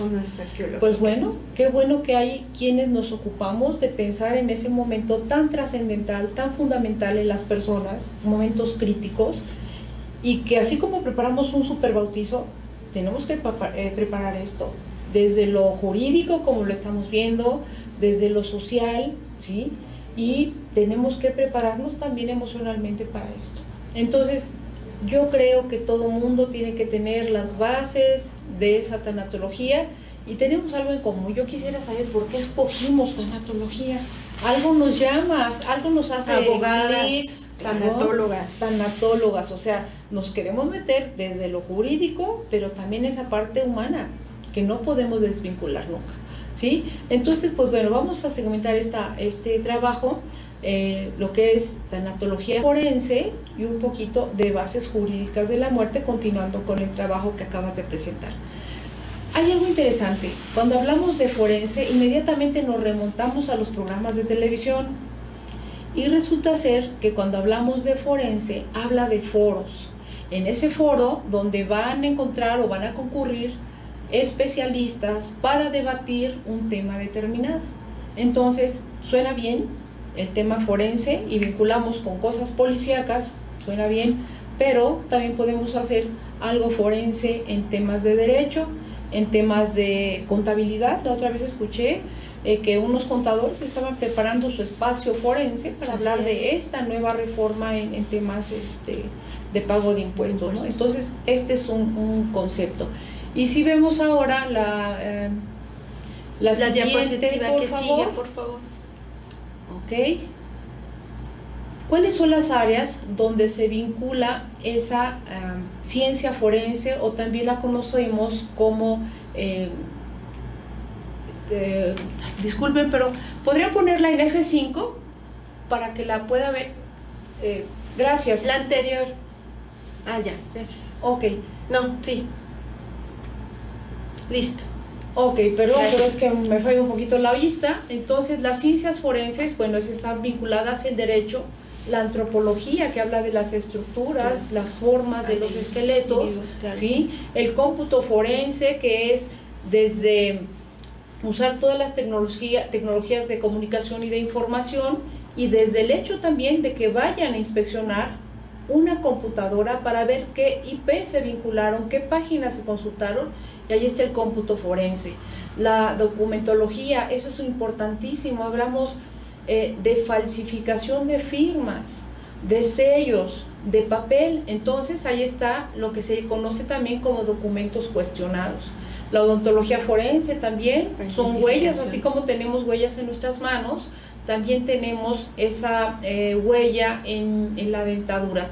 Pues bueno, qué bueno que hay quienes nos ocupamos de pensar en ese momento tan trascendental, tan fundamental en las personas, momentos críticos, y que así como preparamos un superbautizo, tenemos que preparar esto, desde lo jurídico, como lo estamos viendo, desde lo social, ¿sí? Y tenemos que prepararnos también emocionalmente para esto. Entonces, yo creo que todo mundo tiene que tener las bases de esa tanatología, y tenemos algo en común. Yo quisiera saber por qué escogimos tanatología. Algo nos llama, algo nos hace abogadas, tanatólogas, o sea, nos queremos meter desde lo jurídico, pero también esa parte humana, que no podemos desvincular nunca. ¿sí? Entonces, pues bueno, vamos a segmentar este trabajo, lo que es tanatología forense y un poquito de bases jurídicas de la muerte, continuando con el trabajo que acabas de presentar. Hay algo interesante, cuando hablamos de forense, inmediatamente nos remontamos a los programas de televisión, y resulta ser que cuando hablamos de forense, habla de foros. En ese foro, donde van a encontrar o van a concurrir especialistas para debatir un tema determinado. Entonces, suena bien el tema forense y vinculamos con cosas policíacas, suena bien, pero también podemos hacer algo forense en temas de derecho, en temas de contabilidad. La otra vez escuché que unos contadores estaban preparando su espacio forense para hablar de esta nueva reforma en temas de pago de impuestos, ¿no? Entonces, este es un concepto. Y si vemos ahora la siguiente, diapositiva que sigue, por favor. Ok. ¿Cuáles son las áreas donde se vincula esa ciencia forense, o también la conocemos como, disculpen, pero podrían ponerla en F5 para que la pueda ver? Gracias. La anterior. Ah, ya, gracias. Ok. No, sí. Listo. Ok, perdón, pero es que me falla un poquito la vista. Entonces, las ciencias forenses, bueno, están vinculadas al derecho, la antropología, que habla de las estructuras, las formas de los esqueletos, ¿sí? El cómputo forense, que es desde usar todas las tecnologías de comunicación y de información, y desde el hecho también de que vayan a inspeccionar una computadora para ver qué IP se vincularon, qué páginas se consultaron, y ahí está el cómputo forense. La documentología, eso es importantísimo, hablamos de falsificación de firmas, de sellos, de papel. Entonces ahí está lo que se conoce también como documentos cuestionados. La odontología forense también son huellas, así como tenemos huellas en nuestras manos, también tenemos esa huella en la dentadura,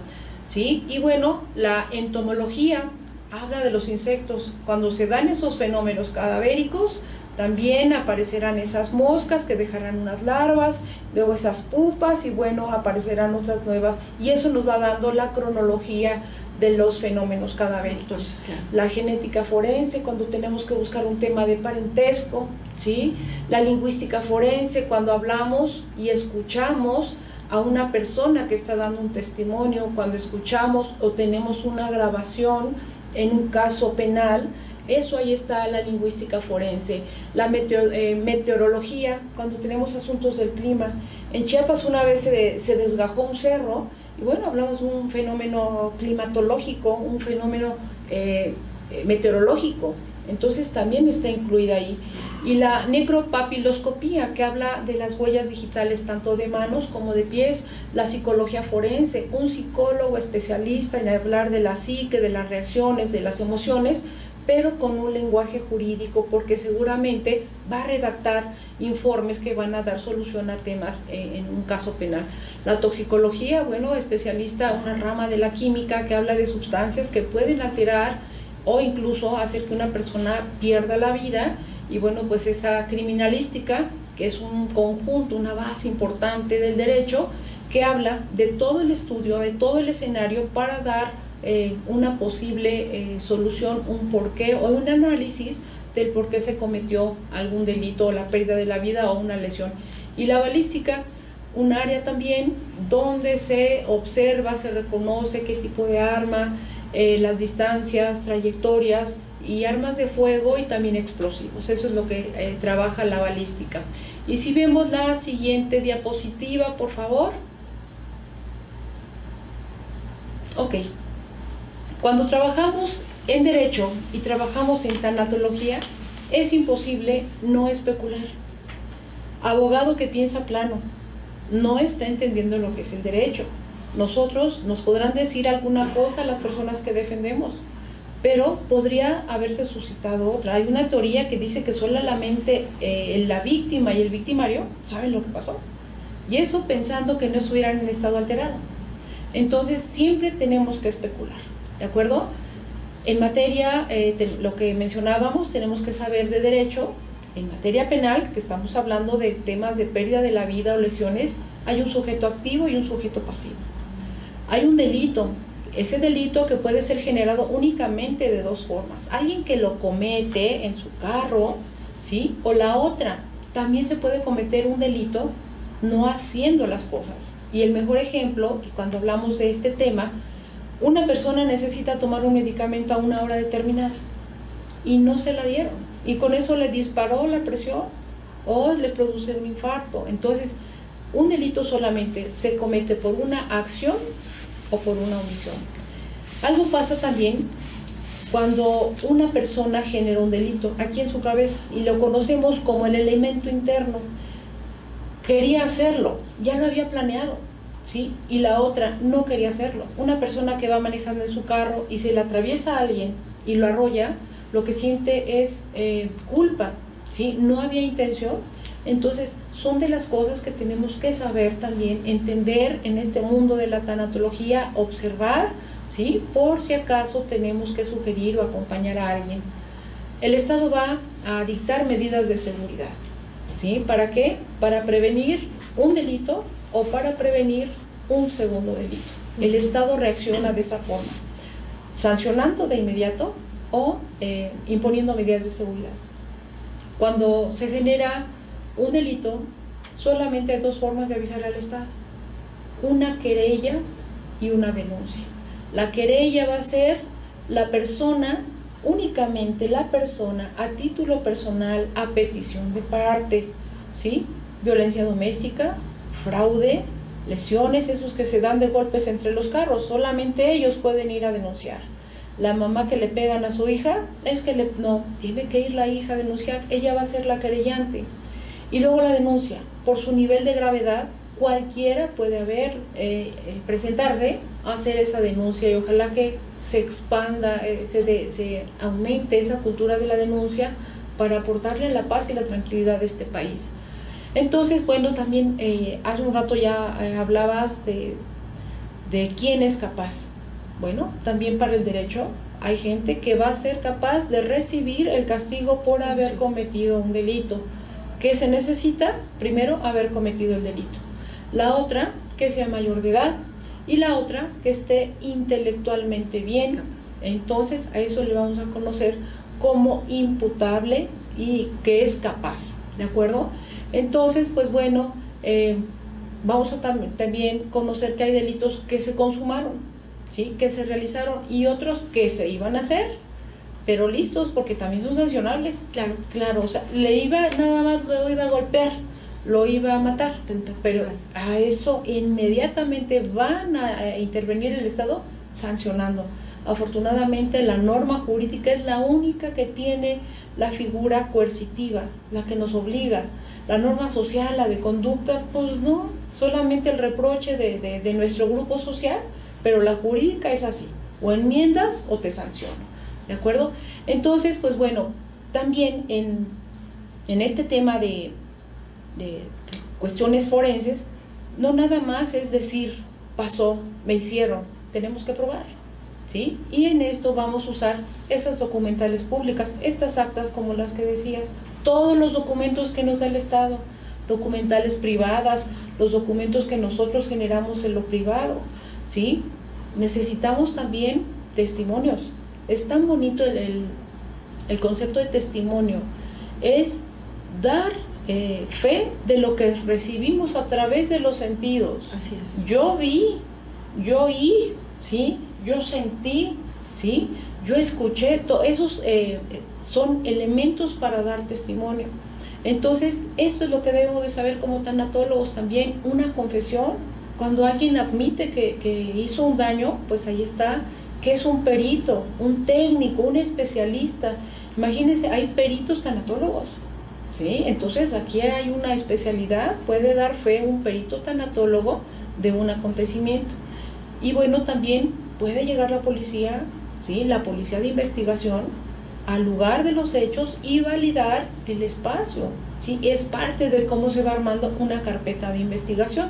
¿sí? Y bueno, la entomología habla de los insectos. Cuando se dan esos fenómenos cadavéricos, también aparecerán esas moscas que dejarán unas larvas, luego esas pupas, y bueno, aparecerán otras nuevas, y eso nos va dando la cronología de los fenómenos cadavéricos. La genética forense, cuando tenemos que buscar un tema de parentesco, ¿sí? La lingüística forense, cuando hablamos y escuchamos a una persona que está dando un testimonio, cuando escuchamos o tenemos una grabación en un caso penal, eso ahí está la lingüística forense. La meteorología, cuando tenemos asuntos del clima. En Chiapas una vez se desgajó un cerro, y bueno, hablamos de un fenómeno climatológico, un fenómeno meteorológico, entonces también está incluida ahí. Y la necropapiloscopía, que habla de las huellas digitales tanto de manos como de pies. La psicología forense, un psicólogo especialista en hablar de la psique, de las reacciones, de las emociones, pero con un lenguaje jurídico, porque seguramente va a redactar informes que van a dar solución a temas en un caso penal. La toxicología, bueno, especialista, una rama de la química que habla de sustancias que pueden alterar o incluso hacer que una persona pierda la vida. Y bueno, pues esa criminalística, que es un conjunto, una base importante del derecho, que habla de todo el estudio, de todo el escenario para dar una posible solución, un porqué o un análisis del por qué se cometió algún delito, o la pérdida de la vida o una lesión. Y la balística, un área también donde se observa, se reconoce qué tipo de arma, las distancias, trayectorias y armas de fuego, y también explosivos. Eso es lo que trabaja la balística. Y si vemos la siguiente diapositiva, por favor. Ok. Cuando trabajamos en derecho y trabajamos en tanatología, es imposible no especular. Abogado que piensa plano, no está entendiendo lo que es el derecho. Nosotros nos podrán decir alguna cosa a las personas que defendemos, pero podría haberse suscitado otra. Hay una teoría que dice que solamente la víctima y el victimario saben lo que pasó, y eso pensando que no estuvieran en estado alterado. Entonces siempre tenemos que especular, ¿de acuerdo? En materia, lo que mencionábamos, tenemos que saber de derecho, en materia penal, que estamos hablando de temas de pérdida de la vida o lesiones, hay un sujeto activo y un sujeto pasivo. Hay un delito, ese delito que puede ser generado únicamente de dos formas. Alguien que lo comete en su carro, ¿sí? O la otra, también se puede cometer un delito no haciendo las cosas. Y el mejor ejemplo, y cuando hablamos de este tema, una persona necesita tomar un medicamento a una hora determinada y no se la dieron. Y con eso le disparó la presión o le produce un infarto. Entonces, un delito solamente se comete por una acción o por una omisión. Algo pasa también cuando una persona genera un delito aquí en su cabeza y lo conocemos como el elemento interno. Quería hacerlo, ya lo había planeado, ¿sí? Y la otra no quería hacerlo. Una persona que va manejando en su carro y se le atraviesa a alguien y lo arrolla, lo que siente es culpa, ¿sí? No había intención. Entonces, son de las cosas que tenemos que saber también, entender en este mundo de la tanatología, observar, ¿sí? Por si acaso tenemos que sugerir o acompañar a alguien. El Estado va a dictar medidas de seguridad, ¿sí? ¿Para qué? Para prevenir un delito o para prevenir un segundo delito. El Estado reacciona de esa forma, sancionando de inmediato o imponiendo medidas de seguridad. Cuando se genera un delito, solamente hay dos formas de avisar al Estado: una querella y una denuncia. La querella va a ser la persona, únicamente la persona, a título personal, a petición de parte, ¿sí? Violencia doméstica, fraude, lesiones, esos que se dan de golpes entre los carros, solamente ellos pueden ir a denunciar. La mamá que le pegan a su hija, no, tiene que ir la hija a denunciar, ella va a ser la querellante. Y luego la denuncia, por su nivel de gravedad, cualquiera puede presentarse a hacer esa denuncia, y ojalá que se expanda, se aumente esa cultura de la denuncia para aportarle la paz y la tranquilidad de este país. Entonces, bueno, también hace un rato ya hablabas de quién es capaz. Bueno, también para el derecho hay gente que va a ser capaz de recibir el castigo por haber cometido un delito. ¿Qué se necesita? Primero, haber cometido el delito. La otra, que sea mayor de edad. Y la otra, que esté intelectualmente bien. Entonces, a eso le vamos a conocer como imputable y que es capaz, ¿de acuerdo? Entonces, pues bueno, vamos a también conocer que hay delitos que se consumaron, ¿sí? Que se realizaron, y otros que se iban a hacer, pero listos, porque también son sancionables. Claro, o sea, nada más lo iba a golpear, lo iba a matar, pero a eso inmediatamente van a intervenir el Estado sancionando. Afortunadamente la norma jurídica es la única que tiene la figura coercitiva, la que nos obliga. La norma social, la de conducta, pues no, solamente el reproche de nuestro grupo social, pero la jurídica es así, o enmiendas o te sanciono, ¿de acuerdo? Entonces, pues bueno, también en este tema de cuestiones forenses, no nada más es decir, pasó, me hicieron, tenemos que probar, ¿sí? Y en esto vamos a usar esas documentales públicas, estas actas como las que decía, todos los documentos que nos da el Estado, documentales privadas, los documentos que nosotros generamos en lo privado, ¿sí? Necesitamos también testimonios. Es tan bonito el concepto de testimonio, es dar fe de lo que recibimos a través de los sentidos. Así es. Yo vi, yo oí, ¿sí? Yo sentí, ¿sí? Yo escuché, esos son elementos para dar testimonio. Entonces, esto es lo que debemos de saber como tanatólogos también, una confesión. Cuando alguien admite que hizo un daño, pues ahí está, que es un perito, un técnico, un especialista. Imagínense, hay peritos tanatólogos, ¿sí? Entonces, aquí hay una especialidad, puede dar fe un perito tanatólogo de un acontecimiento. Y bueno, también puede llegar la policía, ¿sí? La policía de investigación al lugar de los hechos y validar el espacio, ¿sí? Es parte de cómo se va armando una carpeta de investigación,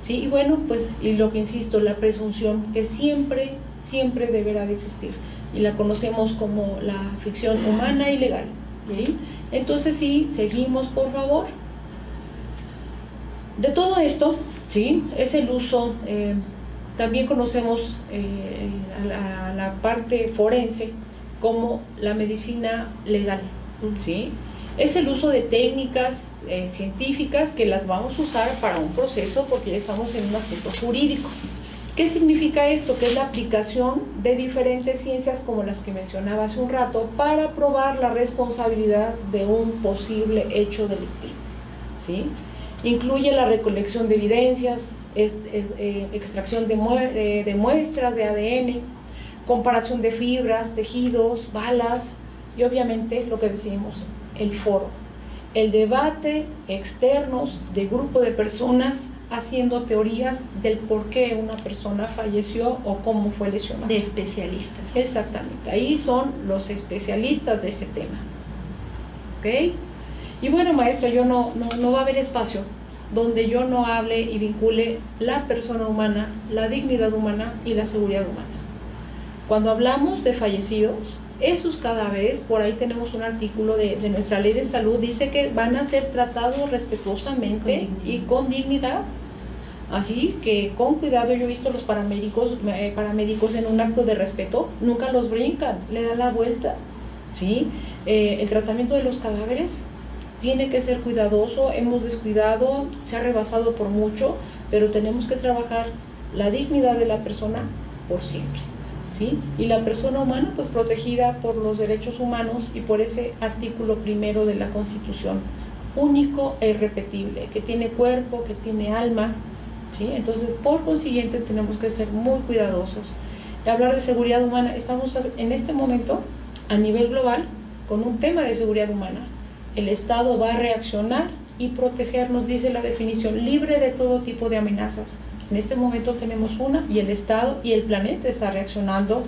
¿sí? Y bueno, pues, y lo que insisto, la presunción que siempre, siempre deberá de existir, y la conocemos como la ficción humana y legal, ¿sí? Entonces sí, seguimos por favor. De todo esto, ¿sí? Es el uso, también conocemos a la parte forense como la medicina legal, ¿sí? Es el uso de técnicas científicas que las vamos a usar para un proceso porque ya estamos en un aspecto jurídico. ¿Qué significa esto? Que es la aplicación de diferentes ciencias como las que mencionaba hace un rato para probar la responsabilidad de un posible hecho delictivo, ¿sí? Incluye la recolección de evidencias, extracción de muestras de ADN, comparación de fibras, tejidos, balas y obviamente lo que decimos, el foro, el debate externos de grupo de personas haciendo teorías del por qué una persona falleció o cómo fue lesionada. De especialistas. Exactamente, ahí son los especialistas de ese tema. ¿Ok? Y bueno, maestra, no va a haber espacio donde yo no hable y vincule la persona humana, la dignidad humana y la seguridad humana. Cuando hablamos de fallecidos, esos cadáveres, por ahí tenemos un artículo de nuestra ley de salud, dice que van a ser tratados respetuosamente y con dignidad. Así que con cuidado, yo he visto los paramédicos en un acto de respeto, nunca los brincan, le dan la vuelta, ¿sí? El tratamiento de los cadáveres tiene que ser cuidadoso, hemos descuidado, se ha rebasado por mucho, pero tenemos que trabajar la dignidad de la persona por siempre, ¿sí? Y la persona humana pues protegida por los derechos humanos y por ese artículo primero de la Constitución, único e irrepetible, que tiene cuerpo, que tiene alma, ¿sí? Entonces, por consiguiente, tenemos que ser muy cuidadosos. Hablar de seguridad humana, estamos en este momento, a nivel global, con un tema de seguridad humana. El Estado va a reaccionar y protegernos, dice la definición, libre de todo tipo de amenazas. En este momento tenemos una y el Estado y el planeta está reaccionando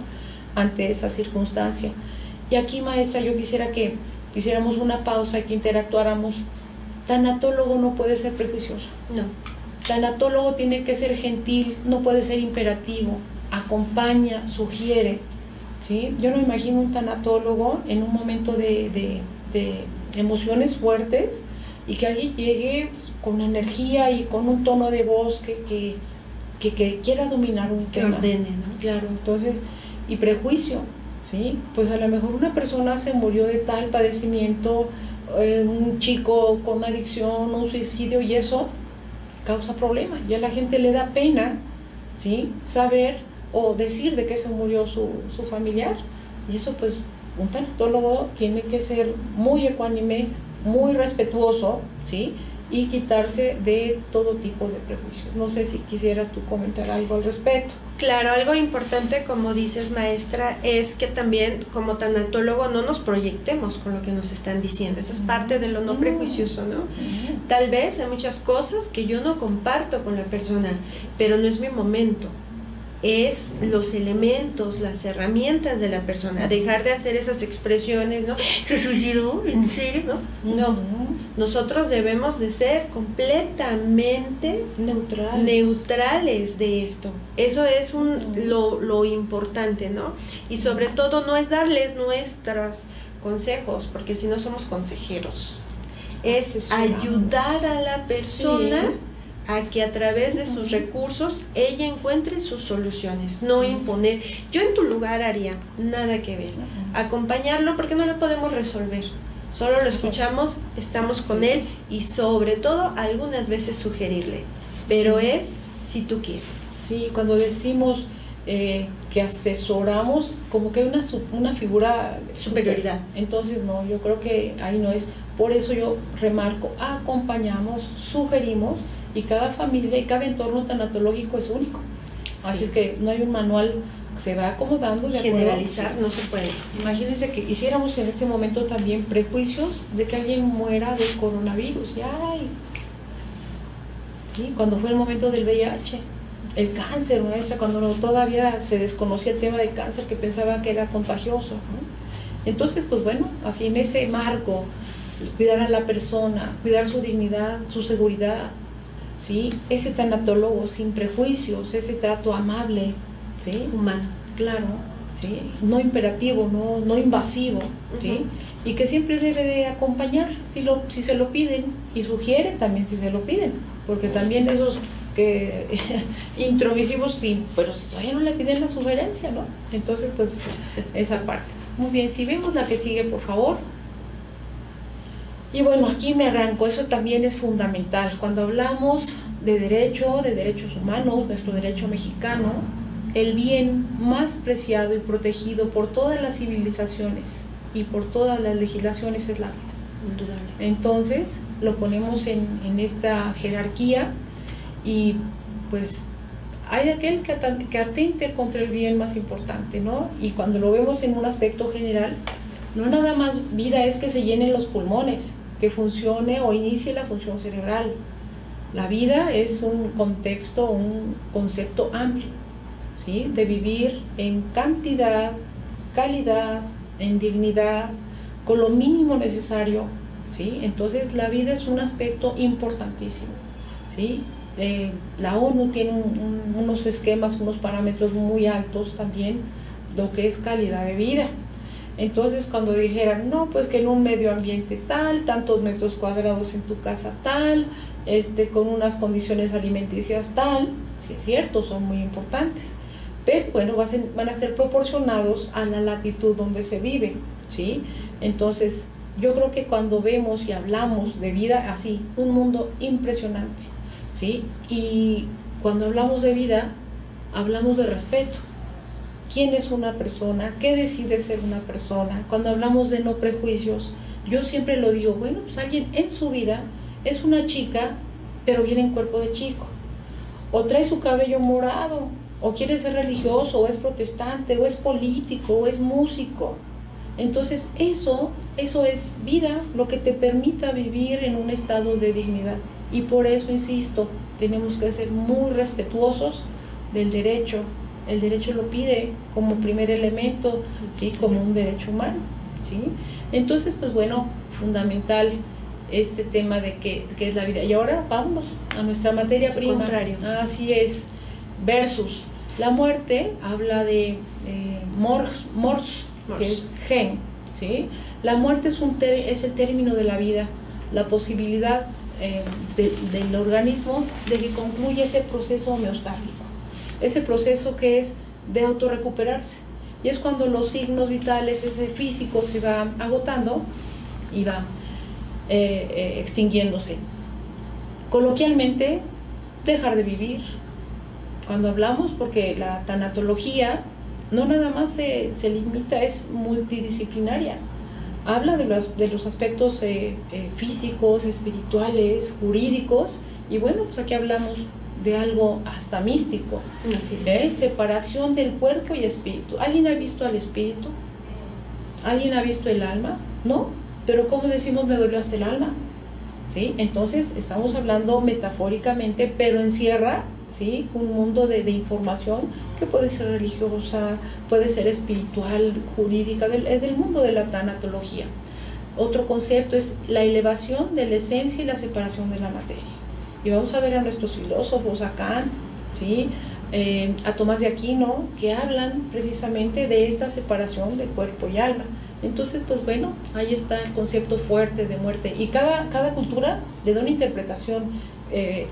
ante esa circunstancia. Y aquí, maestra, yo quisiera que hiciéramos una pausa y que interactuáramos. Tanatólogo no puede ser prejuicioso. No. Tanatólogo tiene que ser gentil, no puede ser imperativo, acompaña, sugiere, ¿sí? Yo no imagino un tanatólogo en un momento de emociones fuertes y que alguien llegue con energía y con un tono de voz que quiera dominar un tema. Que ordene, ¿no? Claro, entonces, y prejuicio, ¿sí? Pues a lo mejor una persona se murió de tal padecimiento, un chico con adicción, un suicidio, y eso causa problema, y a la gente le da pena, ¿sí? Saber o decir de qué se murió su familiar, y eso pues un tanatólogo tiene que ser muy ecuánime, muy respetuoso, ¿sí? Y quitarse de todo tipo de prejuicios. No sé si quisieras tú comentar algo al respecto. Claro, algo importante, como dices, maestra, es que también como tanatólogo no nos proyectemos con lo que nos están diciendo. Esa es parte de lo no prejuicioso, ¿no? Tal vez hay muchas cosas que yo no comparto con la persona, pero no es mi momento. Es los elementos, las herramientas de la persona, dejar de hacer esas expresiones, ¿no? ¿Se suicidó? ¿En serio? No, nosotros debemos de ser completamente neutrales de esto. Eso es lo importante, ¿no? Y sobre todo no es darles nuestros consejos, porque si no somos consejeros, es ayudar a la persona, sí, a que a través de sus recursos ella encuentre sus soluciones, no imponer. Yo en tu lugar haría nada que ver, acompañarlo porque no lo podemos resolver, solo lo escuchamos, estamos con él y sobre todo algunas veces sugerirle, pero es si tú quieres. Sí, cuando decimos que asesoramos, como que hay una figura superioridad. Entonces no, yo creo que ahí no es. Por eso yo remarco, acompañamos, sugerimos, y cada familia y cada entorno tanatológico es único. Sí. Así es que no hay un manual, se va acomodando de acuerdo. Generalizar no se puede. Imagínense que hiciéramos en este momento también prejuicios de que alguien muera del coronavirus. Ya hay. ¿Sí? Cuando fue el momento del VIH, el cáncer, maestra, cuando todavía se desconocía el tema del cáncer, que pensaba que era contagioso, ¿no? Entonces, pues bueno, así en ese marco, cuidar a la persona, cuidar su dignidad, su seguridad, ¿sí? Ese tanatólogo sin prejuicios, ese trato amable, ¿sí? Humano. Claro, ¿sí? No imperativo, no invasivo, ¿sí? Y que siempre debe de acompañar si se lo piden, y sugiere también si se lo piden, porque también esos que intromisivos, sí, pero si todavía no le piden la sugerencia, ¿no? Entonces, pues, esa parte. Muy bien, si vemos la que sigue, por favor. Y bueno, aquí me arranco, eso también es fundamental. Cuando hablamos de derechos humanos, nuestro derecho mexicano, el bien más preciado y protegido por todas las civilizaciones y por todas las legislaciones es la vida. Entonces, lo ponemos en esta jerarquía y pues hay aquel que atente contra el bien más importante, ¿no? Y cuando lo vemos en un aspecto general, no nada más vida es que se llenen los pulmones, que funcione o inicie la función cerebral. La vida es un contexto, un concepto amplio, ¿sí? De vivir en cantidad, calidad, en dignidad, con lo mínimo necesario, ¿sí? Entonces la vida es un aspecto importantísimo, ¿sí? La ONU tiene unos esquemas, unos parámetros muy altos también, lo que es calidad de vida. Entonces cuando dijeran, no, pues que en un medio ambiente tal, tantos metros cuadrados en tu casa tal, con unas condiciones alimenticias tal, sí es cierto, son muy importantes, pero bueno, van a ser proporcionados a la latitud donde se vive, ¿sí? Entonces yo creo que cuando vemos y hablamos de vida así, un mundo impresionante, ¿sí? Y cuando hablamos de vida, hablamos de respeto. ¿Quién es una persona? ¿Qué decide ser una persona? Cuando hablamos de no prejuicios, yo siempre lo digo, bueno, pues alguien en su vida es una chica, pero viene en cuerpo de chico, o trae su cabello morado, o quiere ser religioso, o es protestante, o es político, o es músico. Entonces eso es vida, lo que te permita vivir en un estado de dignidad. Y por eso, insisto, tenemos que ser muy respetuosos del derecho. El derecho lo pide como primer elemento, ¿sí? Como un derecho humano, ¿sí? Entonces, pues bueno, fundamental este tema de qué es la vida. Y ahora vámonos a nuestra materia prima. Contrario. Así es, versus la muerte. Habla de mors, que es gen, ¿sí? La muerte es el término de la vida, la posibilidad del organismo de que concluya ese proceso homeostático, ese proceso que es de autorrecuperarse, y es cuando los signos vitales, ese físico, se va agotando y va extinguiéndose. Coloquialmente, dejar de vivir. Cuando hablamos, porque la tanatología no nada más se limita, es multidisciplinaria, habla de los aspectos físicos, espirituales, jurídicos, y bueno, pues aquí hablamos de algo hasta místico, separación del cuerpo y espíritu. ¿Alguien ha visto al espíritu? ¿Alguien ha visto el alma? No, pero ¿cómo decimos me dolió hasta el alma? ¿Sí? Entonces estamos hablando metafóricamente, pero encierra, ¿sí?, un mundo de información que puede ser religiosa, puede ser espiritual, jurídica, del mundo de la tanatología. Otro concepto es la elevación de la esencia y la separación de la materia. Y vamos a ver a nuestros filósofos, a Kant, ¿sí?, a Tomás de Aquino, que hablan precisamente de esta separación de cuerpo y alma. Entonces, pues bueno, ahí está el concepto fuerte de muerte. Y cada cultura le da una interpretación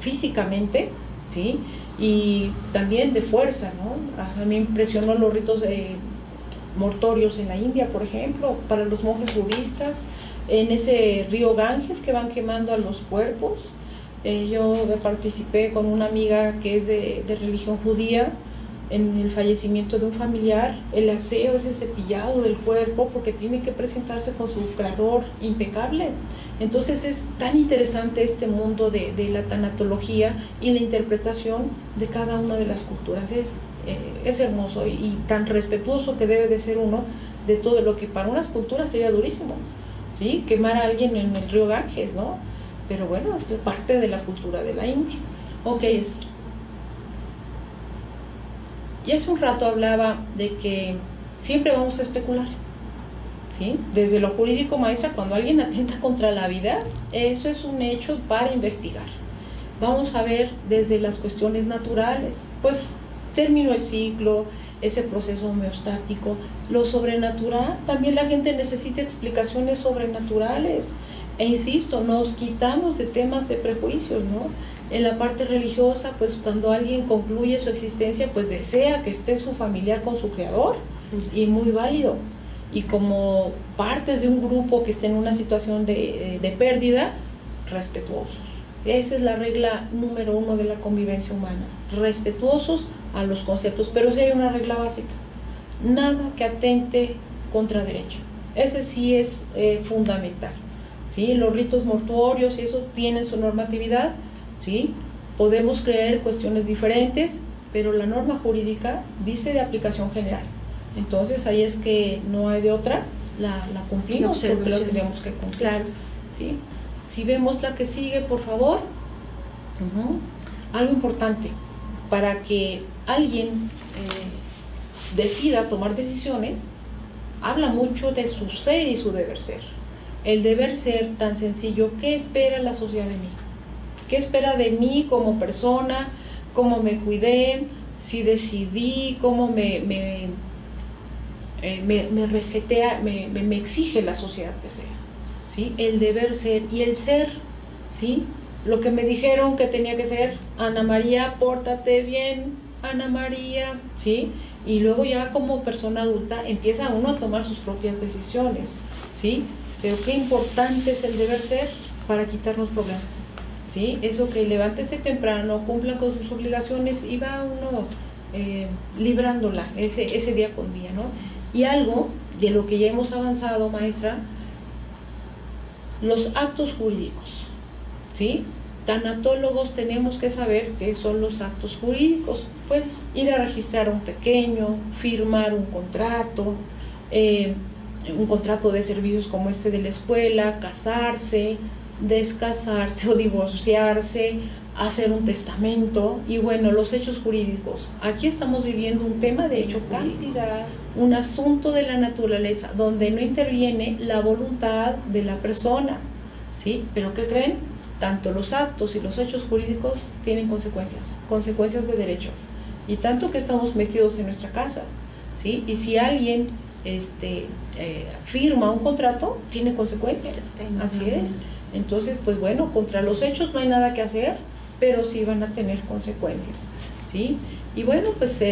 físicamente, ¿sí?, y también de fuerza, ¿no? A mí me impresionó los ritos mortorios en la India, por ejemplo, para los monjes budistas, en ese río Ganges que van quemando a los cuerpos. Yo participé con una amiga que es de religión judía en el fallecimiento de un familiar. El aseo, ese cepillado del cuerpo, porque tiene que presentarse con su creador impecable. Entonces es tan interesante este mundo de la tanatología y la interpretación de cada una de las culturas. Es hermoso y tan respetuoso que debe de ser uno de todo lo que para unas culturas sería durísimo, ¿sí?, quemar a alguien en el río Ganges, ¿no? Pero bueno, es parte de la cultura de la India. Ok. Sí. Y hace un rato hablaba de que siempre vamos a especular, ¿sí? Desde lo jurídico, maestra, cuando alguien atenta contra la vida, eso es un hecho para investigar. Vamos a ver desde las cuestiones naturales, pues terminó el ciclo, ese proceso homeostático. Lo sobrenatural, también la gente necesita explicaciones sobrenaturales. E insisto, nos quitamos de temas de prejuicios, ¿no? En la parte religiosa, pues cuando alguien concluye su existencia, pues desea que esté su familiar con su creador, y muy válido. Y como partes de un grupo que esté en una situación de pérdida, respetuosos. Esa es la regla número 1 de la convivencia humana, respetuosos a los conceptos, pero sí hay una regla básica: nada que atente contra derecho. Ese sí es fundamental, ¿sí? Los ritos mortuorios y eso tienen su normatividad, ¿sí? Podemos creer cuestiones diferentes, pero la norma jurídica dice de aplicación general. Entonces ahí es que no hay de otra, la cumplimos porque lo tenemos que cumplir. Claro. ¿Sí? Si vemos la que sigue, por favor. Algo importante, para que alguien decida tomar decisiones, habla mucho de su ser y su deber ser. El deber ser tan sencillo: ¿qué espera la sociedad de mí? ¿Qué espera de mí como persona? ¿Cómo me cuidé? Si decidí, ¿cómo me resetea, me exige la sociedad que sea? ¿Sí? El deber ser y el ser, ¿sí? Lo que me dijeron que tenía que ser: Ana María, pórtate bien, Ana María, ¿sí? Y luego ya como persona adulta empieza uno a tomar sus propias decisiones, ¿sí? Pero qué importante es el deber ser para quitarnos problemas, ¿sí? Eso que levántese temprano, cumpla con sus obligaciones y va uno librándola ese día con día, ¿no? Y algo de lo que ya hemos avanzado, maestra: los actos jurídicos, ¿sí? Tanatólogos tenemos que saber qué son los actos jurídicos. Pues ir a registrar a un pequeño, firmar un contrato de servicios como este de la escuela, casarse, descasarse o divorciarse, hacer un testamento. Y bueno, los hechos jurídicos. Aquí estamos viviendo un tema de hecho cantidad, un asunto de la naturaleza donde no interviene la voluntad de la persona, ¿sí? Pero ¿qué creen? Tanto los actos y los hechos jurídicos tienen consecuencias de derecho. Y tanto que estamos metidos en nuestra casa, ¿sí? Y si alguien firma un contrato, tiene consecuencias. Así es. Entonces, pues bueno, contra los hechos no hay nada que hacer, pero sí van a tener consecuencias, ¿sí? Y bueno, pues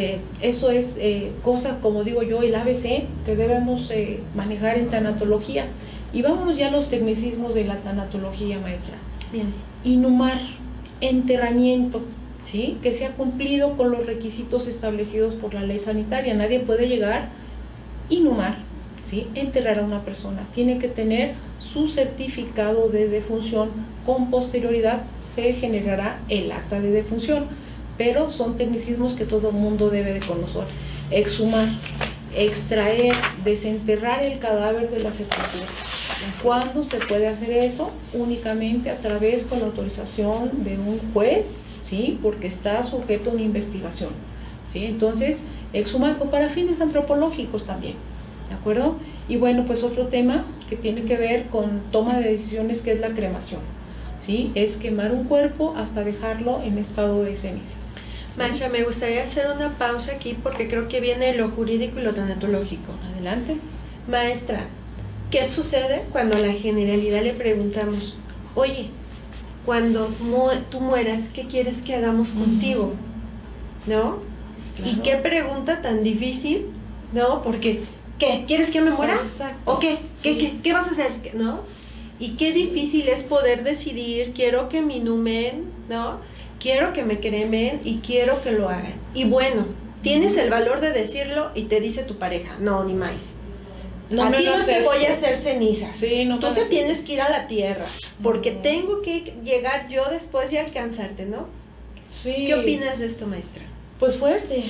eso es cosa, como digo yo, el ABC que debemos manejar en tanatología. Y vámonos ya a los tecnicismos de la tanatología, maestra. Bien. Inhumar, enterramiento, ¿sí? Que se ha cumplido con los requisitos establecidos por la ley sanitaria. Nadie puede llegar, inhumar, ¿sí? Enterrar a una persona. Tiene que tener su certificado de defunción. Con posterioridad se generará el acta de defunción. Pero son tecnicismos que todo mundo debe de conocer. Exhumar, extraer, desenterrar el cadáver de la sepultura. ¿Cuándo se puede hacer eso? Únicamente a través con la autorización de un juez, ¿sí? Porque está sujeto a una investigación, ¿sí? Entonces, exhumar para fines antropológicos también, ¿de acuerdo? Y bueno, pues otro tema que tiene que ver con toma de decisiones, que es la cremación, ¿sí? Es quemar un cuerpo hasta dejarlo en estado de cenizas. ¿Sí? Maestra, me gustaría hacer una pausa aquí porque creo que viene lo jurídico y lo tanatológico. Adelante. Maestra, ¿qué sucede cuando a la generalidad le preguntamos: oye, cuando tú mueras, ¿qué quieres que hagamos contigo? ¿No? Claro. Y qué pregunta tan difícil, ¿no? Porque, ¿qué? ¿Quieres que me muera? Exacto. ¿O qué? Sí. ¿Qué vas a hacer? ¿No? Y qué difícil es poder decidir: quiero que me inhumen, ¿no? Quiero que me cremen y quiero que lo hagan. Y bueno, tienes el valor de decirlo y te dice tu pareja: no, ni más. No, a ti no te voy a hacer cenizas. Sí, no, tú te tienes que ir a la tierra, porque tengo que llegar yo después y alcanzarte, ¿no? Sí. ¿Qué opinas de esto, maestra? Pues fuerte,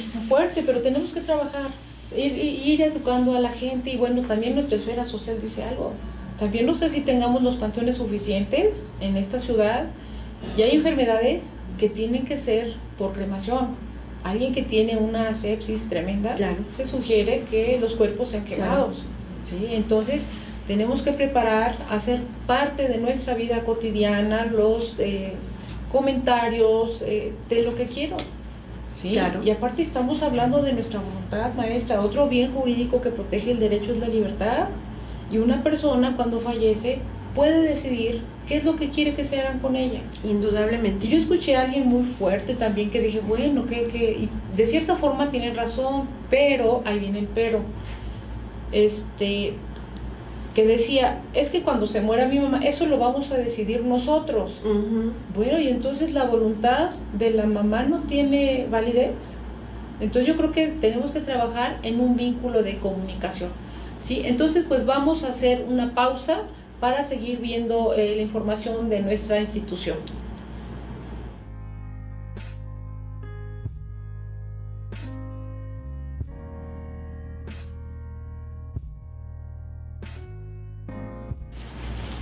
pero tenemos que trabajar, ir educando a la gente. Y bueno, también nuestra esfera social dice algo. También no sé si tengamos los panteones suficientes en esta ciudad, y hay enfermedades que tienen que ser por cremación. Alguien que tiene una sepsis tremenda, claro, se sugiere que los cuerpos sean quemados. Claro. ¿Sí? Entonces, tenemos que preparar, hacer parte de nuestra vida cotidiana los comentarios de lo que quiero. ¿sí? Claro. Y aparte estamos hablando de nuestra voluntad, maestra. Otro bien jurídico que protege el derecho es la libertad. Y una persona cuando fallece puede decidir qué es lo que quiere que se hagan con ella. Indudablemente. Y yo escuché a alguien muy fuerte también que dije, bueno, y de cierta forma tienen razón, pero, ahí viene el pero, que decía, es que cuando se muera mi mamá, eso lo vamos a decidir nosotros. Bueno, y entonces la voluntad de la mamá no tiene validez. Entonces yo creo que tenemos que trabajar en un vínculo de comunicación, ¿sí? Entonces pues vamos a hacer una pausa para seguir viendo la información de nuestra institución.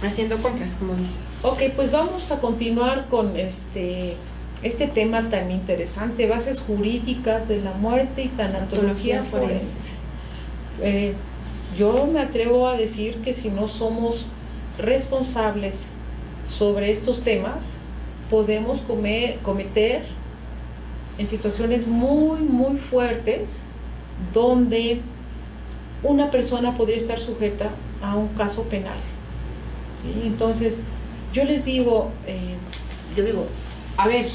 Haciendo compras, como dices. Ok, pues vamos a continuar con este tema tan interesante, bases jurídicas de la muerte y tanatología forense. Yo me atrevo a decir que si no somos responsables sobre estos temas, podemos cometer en situaciones muy, muy fuertes donde una persona podría estar sujeta a un caso penal. ¿Sí? Entonces, yo les digo, a ver,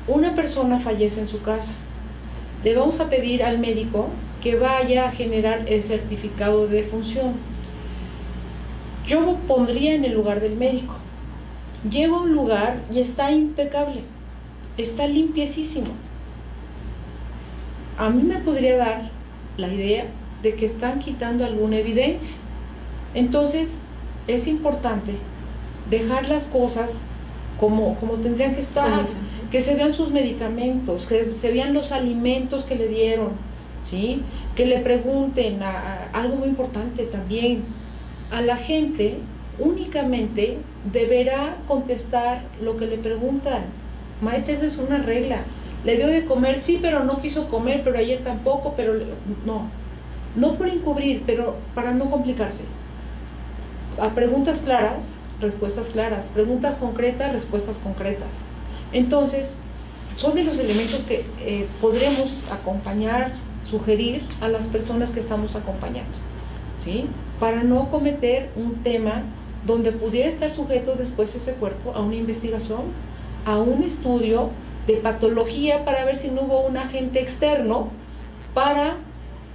una persona fallece en su casa, le vamos a pedir al médico que vaya a generar el certificado de defunción. Yo me pondría en el lugar del médico. Llego a un lugar y está impecable, está limpiecísimo. A mí me podría dar la idea de que están quitando alguna evidencia. Entonces, es importante dejar las cosas como tendrían que estar, que se vean sus medicamentos, que se vean los alimentos que le dieron, ¿sí? Que le pregunten algo muy importante también. A la gente únicamente deberá contestar lo que le preguntan. Maestra, esa es una regla. Le dio de comer, sí, pero no quiso comer, pero ayer tampoco, pero no por encubrir, pero para no complicarse. A preguntas claras, respuestas claras, preguntas concretas, respuestas concretas. Entonces, son de los elementos que podremos acompañar, sugerir a las personas que estamos acompañando, ¿sí? Para no cometer un tema donde pudiera estar sujeto después ese cuerpo a una investigación, a un estudio de patología para ver si no hubo un agente externo para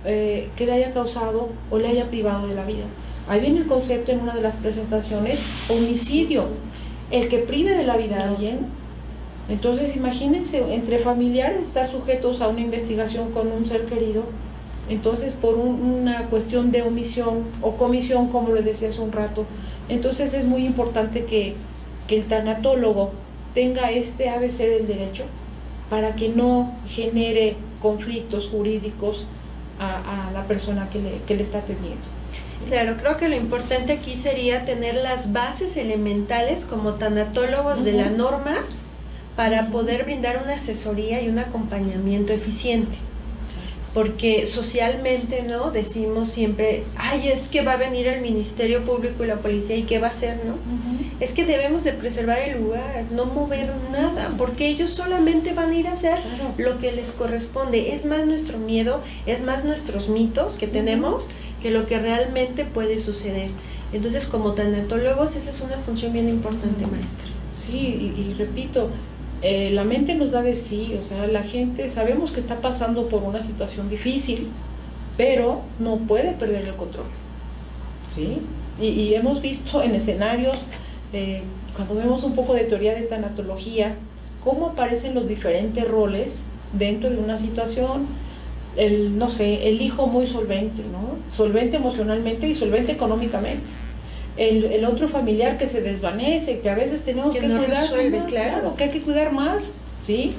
que le haya causado o le haya privado de la vida. Ahí viene el concepto en una de las presentaciones, homicidio, el que prive de la vida a alguien. Entonces imagínense, entre familiares estar sujetos a una investigación con un ser querido, entonces por una cuestión de omisión o comisión, como le decía hace un rato. Entonces es muy importante que el tanatólogo tenga este ABC del derecho para que no genere conflictos jurídicos a la persona que le está atendiendo. Claro, creo que lo importante aquí sería tener las bases elementales como tanatólogos de la norma para poder brindar una asesoría y un acompañamiento eficiente. Porque socialmente, ¿no? Decimos siempre, ay, es que va a venir el Ministerio Público y la policía, ¿y qué va a hacer, no? Es que debemos de preservar el lugar, no mover nada, porque ellos solamente van a ir a hacer lo que les corresponde. Es más nuestro miedo, es más nuestros mitos que tenemos que lo que realmente puede suceder. Entonces, como tanatólogos, esa es una función bien importante, maestra. Sí, y repito, la mente nos da de sí, o sea, la gente sabemos que está pasando por una situación difícil, pero no puede perder el control, ¿sí? Y hemos visto en escenarios, cuando vemos un poco de teoría de tanatología, cómo aparecen los diferentes roles dentro de una situación. El hijo muy solvente, ¿no? Solvente emocionalmente y solvente económicamente. El otro familiar que se desvanece, que a veces tenemos que no cuidar resuelve, más, claro, que hay que cuidar más, ¿sí?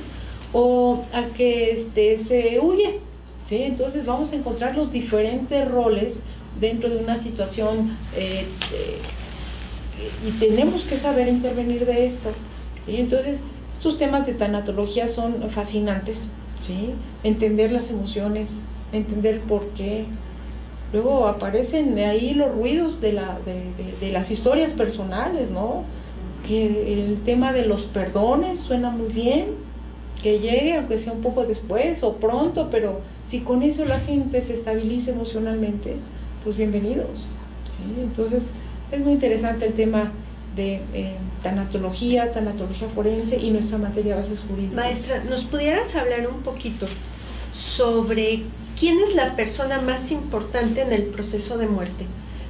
O al que se huye, ¿sí? Entonces vamos a encontrar los diferentes roles dentro de una situación y tenemos que saber intervenir de esto, ¿sí? Entonces estos temas de tanatología son fascinantes, ¿sí? Entender las emociones, entender el por qué. Luego aparecen ahí los ruidos de las historias personales, ¿no? Que el tema de los perdones suena muy bien, que llegue, aunque sea un poco después o pronto, pero si con eso la gente se estabiliza emocionalmente, pues bienvenidos, ¿sí? Entonces es muy interesante el tema de tanatología forense y nuestra materia de bases jurídicas. Maestra, ¿nos pudieras hablar un poquito sobre quién es la persona más importante en el proceso de muerte?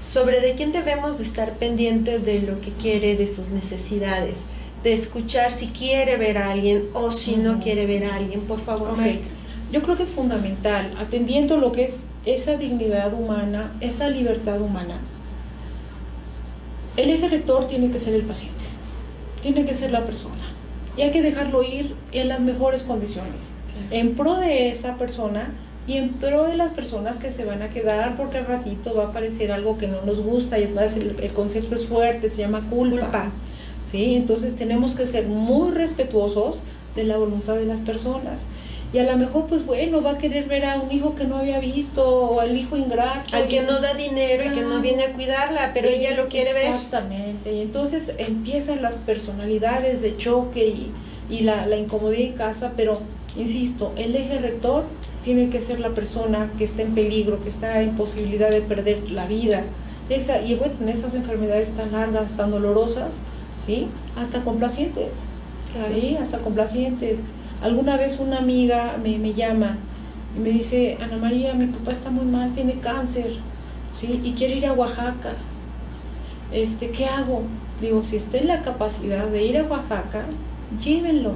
Sobre de quién debemos de estar pendiente de lo que quiere, de sus necesidades, de escuchar si quiere ver a alguien o si no quiere ver a alguien, por favor, maestra. Yo creo que es fundamental, atendiendo lo que es esa dignidad humana, esa libertad humana. El eje rector tiene que ser el paciente, tiene que ser la persona, y hay que dejarlo ir en las mejores condiciones, en pro de esa persona y en pro de las personas que se van a quedar, porque al ratito va a aparecer algo que no nos gusta, y además el concepto es fuerte, se llama culpa. ¿Sí? Entonces tenemos que ser muy respetuosos de la voluntad de las personas. Y a lo mejor, pues bueno, va a querer ver a un hijo que no había visto, o al hijo ingrato. Al que no da dinero y que no viene a cuidarla, pero ella lo quiere ver. Exactamente. Y entonces empiezan las personalidades de choque y la incomodidad en casa, pero, insisto, el eje rector tiene que ser la persona que está en peligro, que está en posibilidad de perder la vida. Y bueno, en esas enfermedades tan largas, tan dolorosas, ¿sí? Hasta complacientes. Claro. ¿Sí? Hasta complacientes. Alguna vez una amiga me llama y me dice: Ana María, mi papá está muy mal, tiene cáncer, ¿sí? Y quiere ir a Oaxaca. ¿Qué hago? Digo, si está en la capacidad de ir a Oaxaca, llévenlo,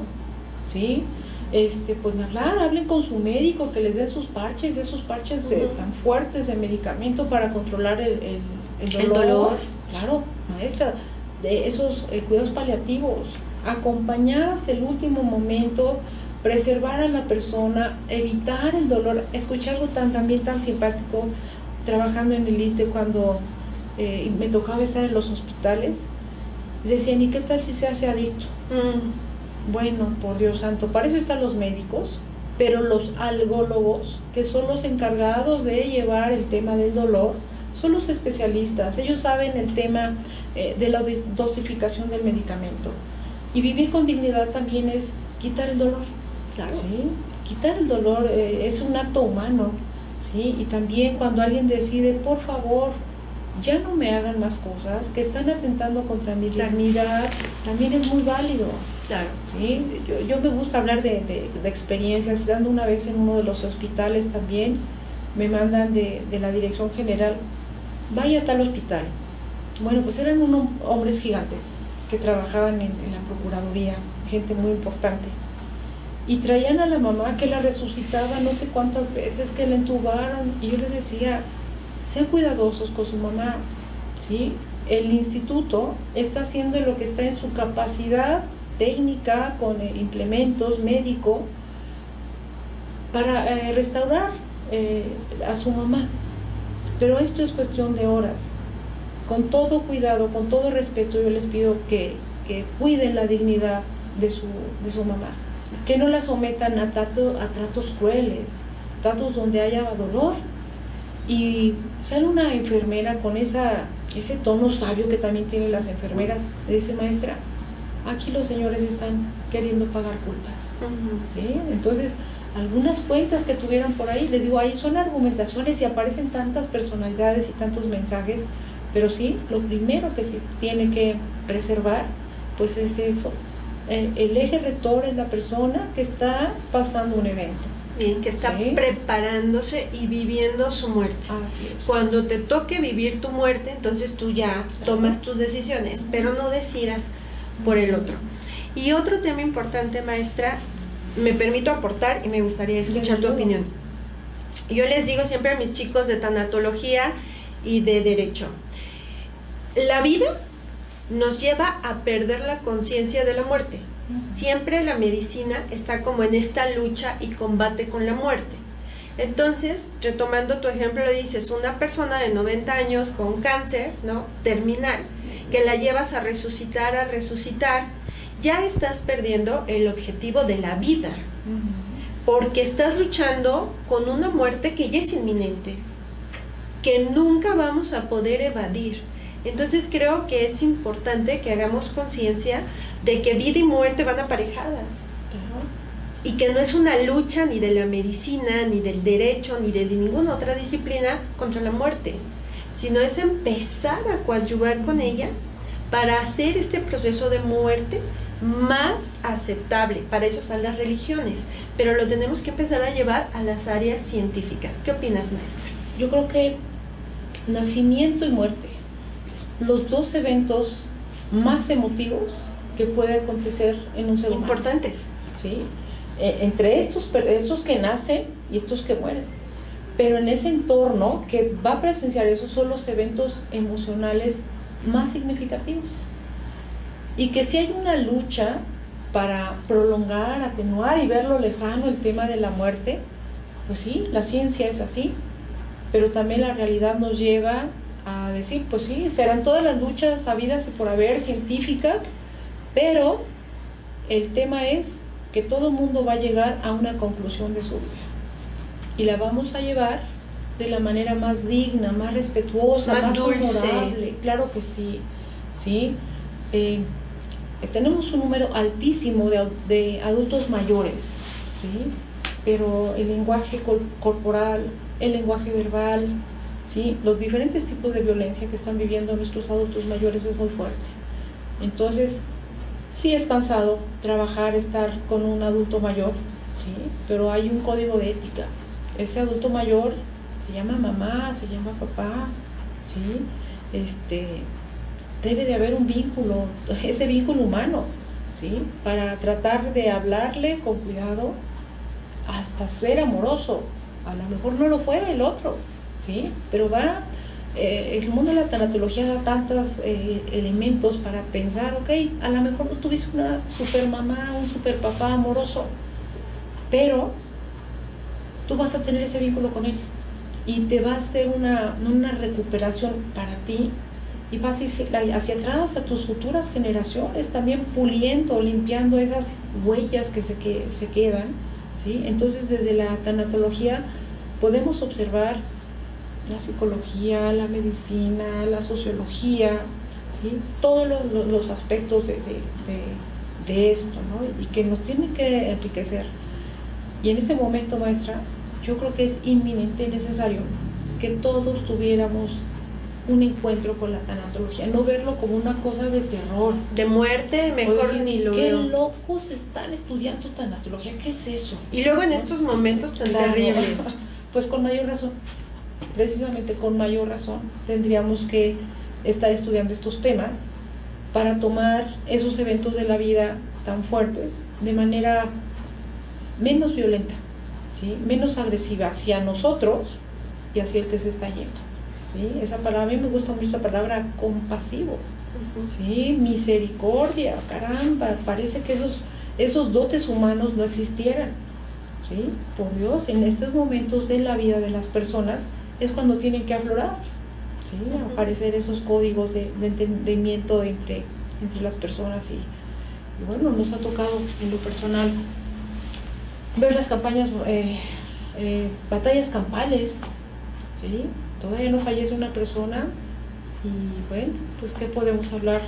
¿sí? Pues hablen con su médico, que les den sus parches, esos parches tan fuertes de medicamento para controlar el dolor. Claro, maestra, de esos cuidados paliativos. Acompañar hasta el último momento, preservar a la persona, evitar el dolor. Escuché algo también tan simpático trabajando en el ISSSTE cuando me tocaba estar en los hospitales. Decían: ¿y qué tal si se hace adicto? Bueno, por Dios santo, para eso están los médicos, pero los algólogos, que son los encargados de llevar el tema del dolor, son los especialistas. Ellos saben el tema de la dosificación del medicamento. Y vivir con dignidad también es quitar el dolor. Claro. ¿Sí? Quitar el dolor es un acto humano, ¿sí? Y también cuando alguien decide: por favor, ya no me hagan más cosas que están atentando contra mi dignidad, también es muy válido. Claro. ¿Sí? Yo me gusta hablar de experiencias. Dando una vez en uno de los hospitales también, me mandan de la dirección general: vaya a tal hospital. Bueno, pues eran unos hombres gigantes que trabajaban en la procuraduría, gente muy importante, y traían a la mamá que la resucitaba no sé cuántas veces, que la entubaron, y yo les decía: sean cuidadosos con su mamá, ¿sí? El instituto está haciendo lo que está en su capacidad técnica, con implementos médicos, para restaurar a su mamá, pero esto es cuestión de horas. Con todo cuidado, con todo respeto, yo les pido que cuiden la dignidad de su mamá, que no la sometan a tratos crueles, tratos donde haya dolor. Y sale una enfermera con ese tono sabio que también tienen las enfermeras, le dice: maestra, aquí los señores están queriendo pagar culpas. ¿Sí? Entonces, algunas cuentas que tuvieran por ahí, les digo, ahí son argumentaciones y aparecen tantas personalidades y tantos mensajes. Pero sí, lo primero que se tiene que preservar, pues es eso. El eje rector es la persona que está pasando un evento. Bien, que está preparándose y viviendo su muerte. Así es. Cuando te toque vivir tu muerte, entonces tú ya tomas tus decisiones, pero no decidas por el otro. Y otro tema importante, maestra, me permito aportar y me gustaría escuchar tu opinión. Yo les digo siempre a mis chicos de tanatología y de derecho: la vida nos lleva a perder la conciencia de la muerte. Siempre la medicina está como en esta lucha y combate con la muerte. Entonces, retomando tu ejemplo, le dices: una persona de 90 años con cáncer, ¿no?, terminal, que la llevas a resucitar, ya estás perdiendo el objetivo de la vida, porque estás luchando con una muerte que ya es inminente, que nunca vamos a poder evadir. Entonces creo que es importante que hagamos conciencia de que vida y muerte van aparejadas. y que no es una lucha ni de la medicina, ni del derecho, ni de ninguna otra disciplina contra la muerte, sino es empezar a coadyuvar con ella para hacer este proceso de muerte más aceptable. Para eso están las religiones, pero lo tenemos que empezar a llevar a las áreas científicas. ¿Qué opinas, maestra? Yo creo que nacimiento y muerte, los dos eventos más emotivos que puede acontecer en un ser humano. Importantes. ¿Sí? Entre estos que nacen y estos que mueren. Pero en ese entorno que va a presenciar esos son los eventos emocionales más significativos. Y que si hay una lucha para prolongar, atenuar y verlo lejano el tema de la muerte, pues sí, la ciencia es así, pero también la realidad nos lleva a decir, pues sí, serán todas las luchas habidas y por haber científicas, pero el tema es que todo el mundo va a llegar a una conclusión de su vida y la vamos a llevar de la manera más digna, más respetuosa, más honorable. Claro que sí, ¿sí? Tenemos un número altísimo de adultos mayores, ¿sí? Pero el lenguaje corporal, el lenguaje verbal, ¿sí? Los diferentes tipos de violencia que están viviendo nuestros adultos mayores es muy fuerte. Entonces, sí es cansado trabajar, estar con un adulto mayor, ¿sí? Pero hay un código de ética. Ese adulto mayor se llama mamá, se llama papá, ¿sí? Debe de haber un vínculo, ese vínculo humano, ¿sí? Para tratar de hablarle con cuidado hasta ser amoroso. A lo mejor no lo fue el otro, ¿sí? Pero el mundo de la tanatología da tantos elementos para pensar, ok, a lo mejor no tuviste una super mamá, un super papá amoroso, pero tú vas a tener ese vínculo con él y te va a hacer una recuperación para ti y vas a ir hacia atrás a tus futuras generaciones, también puliendo, limpiando esas huellas que se quedan, ¿sí? Entonces desde la tanatología podemos observar la psicología, la medicina, la sociología, ¿sí? Todos los aspectos de esto, ¿no? Y que nos tienen que enriquecer. Y en este momento, maestra, yo creo que es inminente y necesario que todos tuviéramos un encuentro con la tanatología, no verlo como una cosa de terror, de muerte, mejor decir, ni lo veo. ¿Qué locos están estudiando tanatología? ¿Qué es eso? Y luego en estos momentos tan terribles. Pues con mayor razón, precisamente con mayor razón, tendríamos que estar estudiando estos temas para tomar esos eventos de la vida tan fuertes de manera menos violenta, ¿sí? Menos agresiva hacia nosotros y hacia el que se está yendo. ¿Sí? Esa palabra, a mí me gusta mucho esa palabra compasivo, ¿sí? Misericordia, caramba, parece que esos dotes humanos no existieran, ¿sí? Por Dios, en estos momentos de la vida de las personas es cuando tienen que aflorar, ¿sí? Aparecer esos códigos de entendimiento entre las personas y bueno, nos ha tocado en lo personal ver las campañas, batallas campales, ¿sí? Todavía no fallece una persona y bueno, pues ¿qué podemos hablar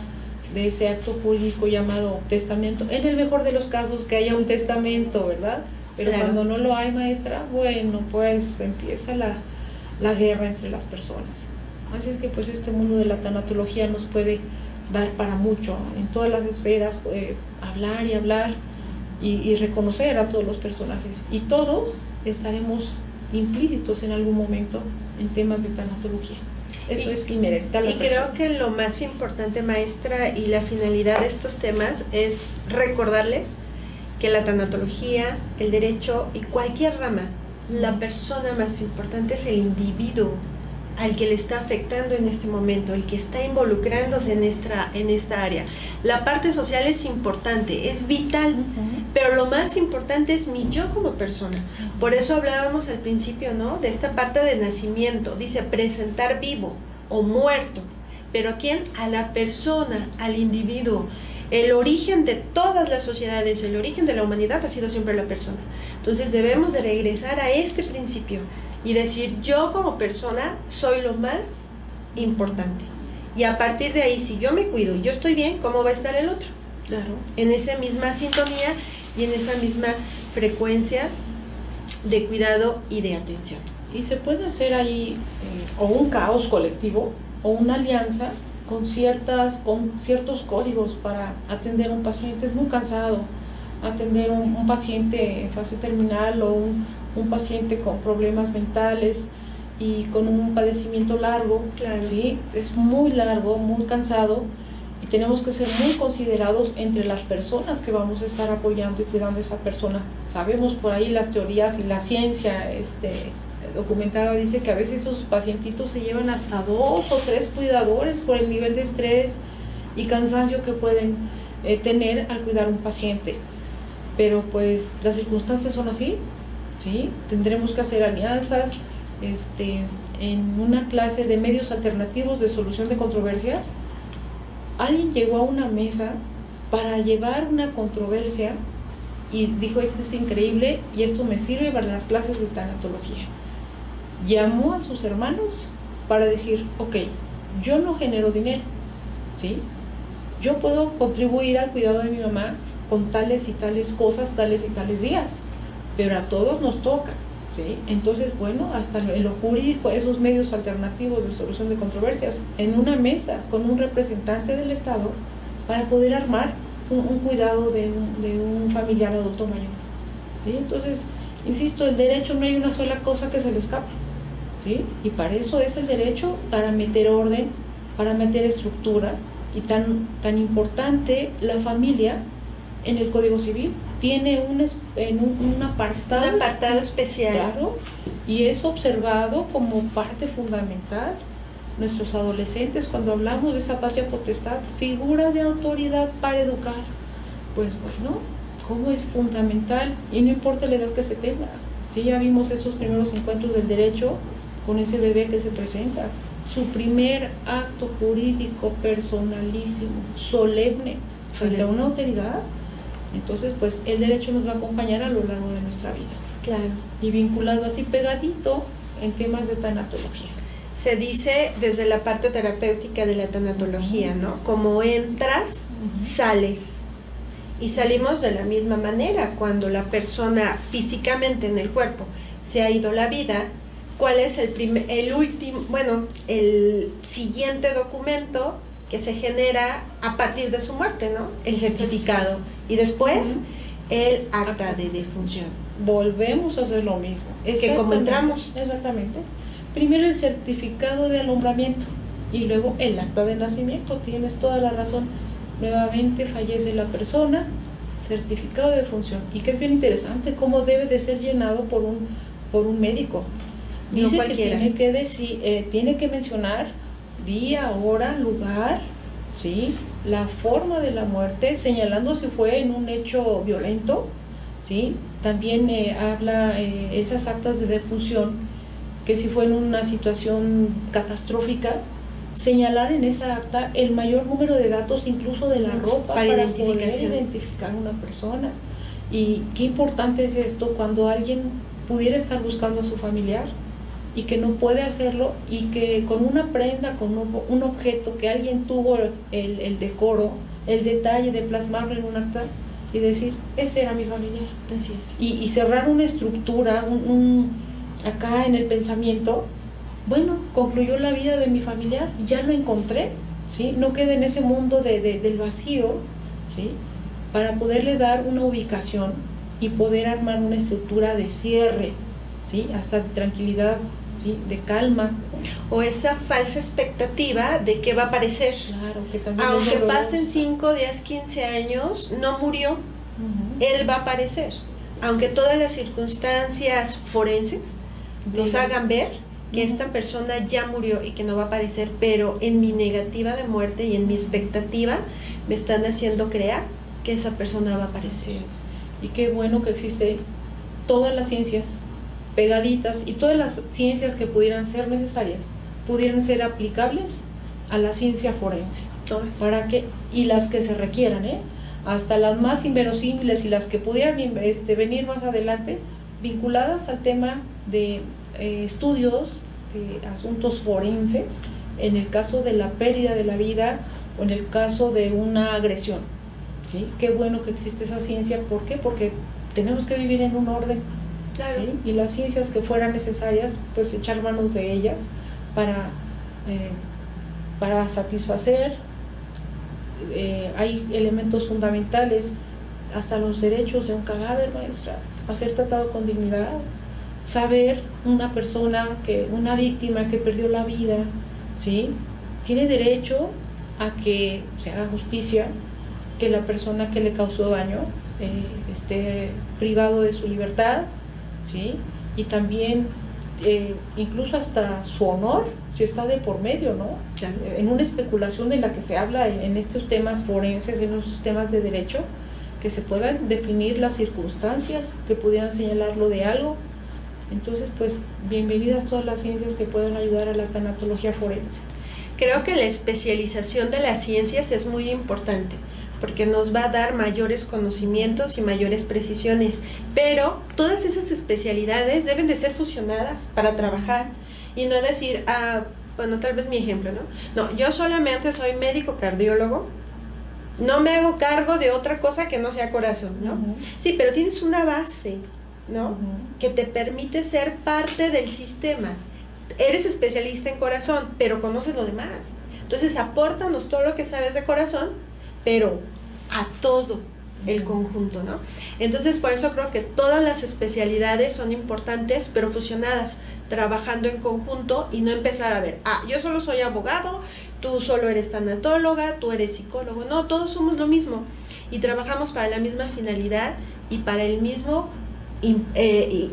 de ese acto jurídico llamado testamento? En el mejor de los casos que haya un testamento, ¿verdad? Pero claro, cuando no lo hay, maestra, bueno, pues empieza la guerra entre las personas. Así es que pues este mundo de la tanatología nos puede dar para mucho, en todas las esferas, hablar y hablar y reconocer a todos los personajes. Y todos estaremos implícitos en algún momento en temas de tanatología. Eso es inherente a la persona. Creo que lo más importante, maestra, y la finalidad de estos temas es recordarles que la tanatología, el derecho y cualquier rama, la persona más importante es el individuo al que le está afectando en este momento, el que está involucrándose en esta área. La parte social es importante, es vital, pero lo más importante es mi yo como persona. Por eso hablábamos al principio, ¿no?, de esta parte de nacimiento. Dice presentar vivo o muerto, pero ¿a quién? A la persona, al individuo. El origen de todas las sociedades, el origen de la humanidad ha sido siempre la persona. Entonces debemos de regresar a este principio y decir, yo como persona soy lo más importante. Y a partir de ahí, si yo me cuido y yo estoy bien, ¿cómo va a estar el otro? Claro. En esa misma sintonía y en esa misma frecuencia de cuidado y de atención. Y se puede hacer ahí o un caos colectivo o una alianza con ciertos códigos para atender a un paciente. Es muy cansado atender un paciente en fase terminal o un paciente con problemas mentales y con un padecimiento largo. Claro. ¿Sí? Es muy largo, muy cansado, y tenemos que ser muy considerados entre las personas que vamos a estar apoyando y cuidando a esa persona. Sabemos por ahí las teorías y la ciencia documentada dice que a veces esos pacientitos se llevan hasta 2 o 3 cuidadores por el nivel de estrés y cansancio que pueden tener al cuidar a un paciente. Pero pues las circunstancias son así, ¿sí? Tendremos que hacer alianzas. En una clase de medios alternativos de solución de controversias, alguien llegó a una mesa para llevar una controversia y dijo: esto es increíble y esto me sirve para las clases de tanatología. Llamó a sus hermanos para decir: ok, yo no genero dinero, ¿sí? Yo puedo contribuir al cuidado de mi mamá con tales y tales cosas, tales y tales días, pero a todos nos toca, ¿sí? Entonces, bueno, hasta en lo jurídico, esos medios alternativos de solución de controversias, en una mesa con un representante del Estado para poder armar un cuidado de un familiar adulto mayor, ¿sí? Entonces, insisto, el derecho no hay una sola cosa que se le escape, ¿sí? Y para eso es el derecho, para meter orden, para meter estructura, y tan importante la familia en el Código Civil. Tiene un apartado especial. Claro, y es observado como parte fundamental. Nuestros adolescentes, cuando hablamos de esa patria potestad, figura de autoridad para educar, pues bueno, cómo es fundamental, y no importa la edad que se tenga. Sí, ya vimos esos primeros encuentros del derecho con ese bebé que se presenta, su primer acto jurídico personalísimo, solemne, frente a una autoridad. Entonces, pues el derecho nos va a acompañar a lo largo de nuestra vida. Claro. Y vinculado así pegadito en temas de tanatología. Se dice desde la parte terapéutica de la tanatología, ¿no? Como entras, sales. Y salimos de la misma manera. Cuando la persona físicamente en el cuerpo se ha ido la vida, ¿cuál es el siguiente documento que se genera a partir de su muerte, ¿no? El certificado. Y después, el acta de defunción. Volvemos a hacer lo mismo. Que como entramos. Exactamente. Primero el certificado de alumbramiento y luego el acta de nacimiento. Tienes toda la razón. Nuevamente fallece la persona, certificado de defunción. Y que es bien interesante cómo debe de ser llenado por un médico. Dice no que tiene que mencionar día, hora, lugar, ¿sí? La forma de la muerte, señalando si fue en un hecho violento, ¿sí? También habla esas actas de defunción, que si fue en una situación catastrófica, señalar en esa acta el mayor número de datos, incluso de la ropa, para poder identificar a una persona. Y qué importante es esto cuando alguien pudiera estar buscando a su familiar y que no puede hacerlo, y que con una prenda, con un objeto que alguien tuvo el decoro, el detalle de plasmarlo en un acta y decir: ese era mi familiar. Así es. Y cerrar una estructura, acá en el pensamiento, bueno, concluyó la vida de mi familiar, ya lo encontré, ¿sí? No quede en ese mundo del vacío, ¿sí? Para poderle dar una ubicación y poder armar una estructura de cierre, ¿sí? Hasta de tranquilidad, ¿sí? De calma. O esa falsa expectativa de que va a aparecer. Claro, que también aunque pasen 5, 10, 15 años, no murió, él va a aparecer. Aunque todas las circunstancias forenses nos hagan ver que esta persona ya murió y que no va a aparecer, pero en mi negativa de muerte y en mi expectativa me están haciendo creer que esa persona va a aparecer. Y qué bueno que existen todas las ciencias pegaditas, y todas las ciencias que pudieran ser necesarias, pudieran ser aplicables a la ciencia forense. Todas. Para que, y las que se requieran, hasta las más inverosímiles y las que pudieran venir más adelante, vinculadas al tema de estudios de asuntos forenses, en el caso de la pérdida de la vida o en el caso de una agresión, ¿sí? Qué bueno que existe esa ciencia. ¿Por qué? Porque tenemos que vivir en un orden. Claro. ¿Sí? Y las ciencias que fueran necesarias, pues echar manos de ellas para satisfacer. Hay elementos fundamentales, hasta los derechos de un cadáver, maestra, a ser tratado con dignidad, saber una víctima que perdió la vida, ¿sí? Tiene derecho a que se haga justicia, que la persona que le causó daño esté privado de su libertad, ¿sí? Y también incluso hasta su honor, si está de por medio, ¿no? Claro. En una especulación de la que se habla en estos temas forenses, en estos temas de derecho, que se puedan definir las circunstancias que pudieran señalarlo de algo. Entonces, pues, bienvenidas todas las ciencias que puedan ayudar a la tanatología forense. Creo que la especialización de las ciencias es muy importante, porque nos va a dar mayores conocimientos y mayores precisiones, pero todas esas especialidades deben de ser fusionadas para trabajar y no decir, bueno, tal vez mi ejemplo, ¿no? No, yo solamente soy médico cardiólogo, no me hago cargo de otra cosa que no sea corazón, ¿no? Sí, pero tienes una base, ¿no? Que te permite ser parte del sistema. Eres especialista en corazón, pero conoces lo demás. Entonces, apórtanos todo lo que sabes de corazón, pero a todo el conjunto, ¿no? Entonces, por eso creo que todas las especialidades son importantes, pero fusionadas, trabajando en conjunto y no empezar a ver, yo solo soy abogado, tú solo eres tanatóloga, tú eres psicólogo. No, todos somos lo mismo y trabajamos para la misma finalidad y para el mismo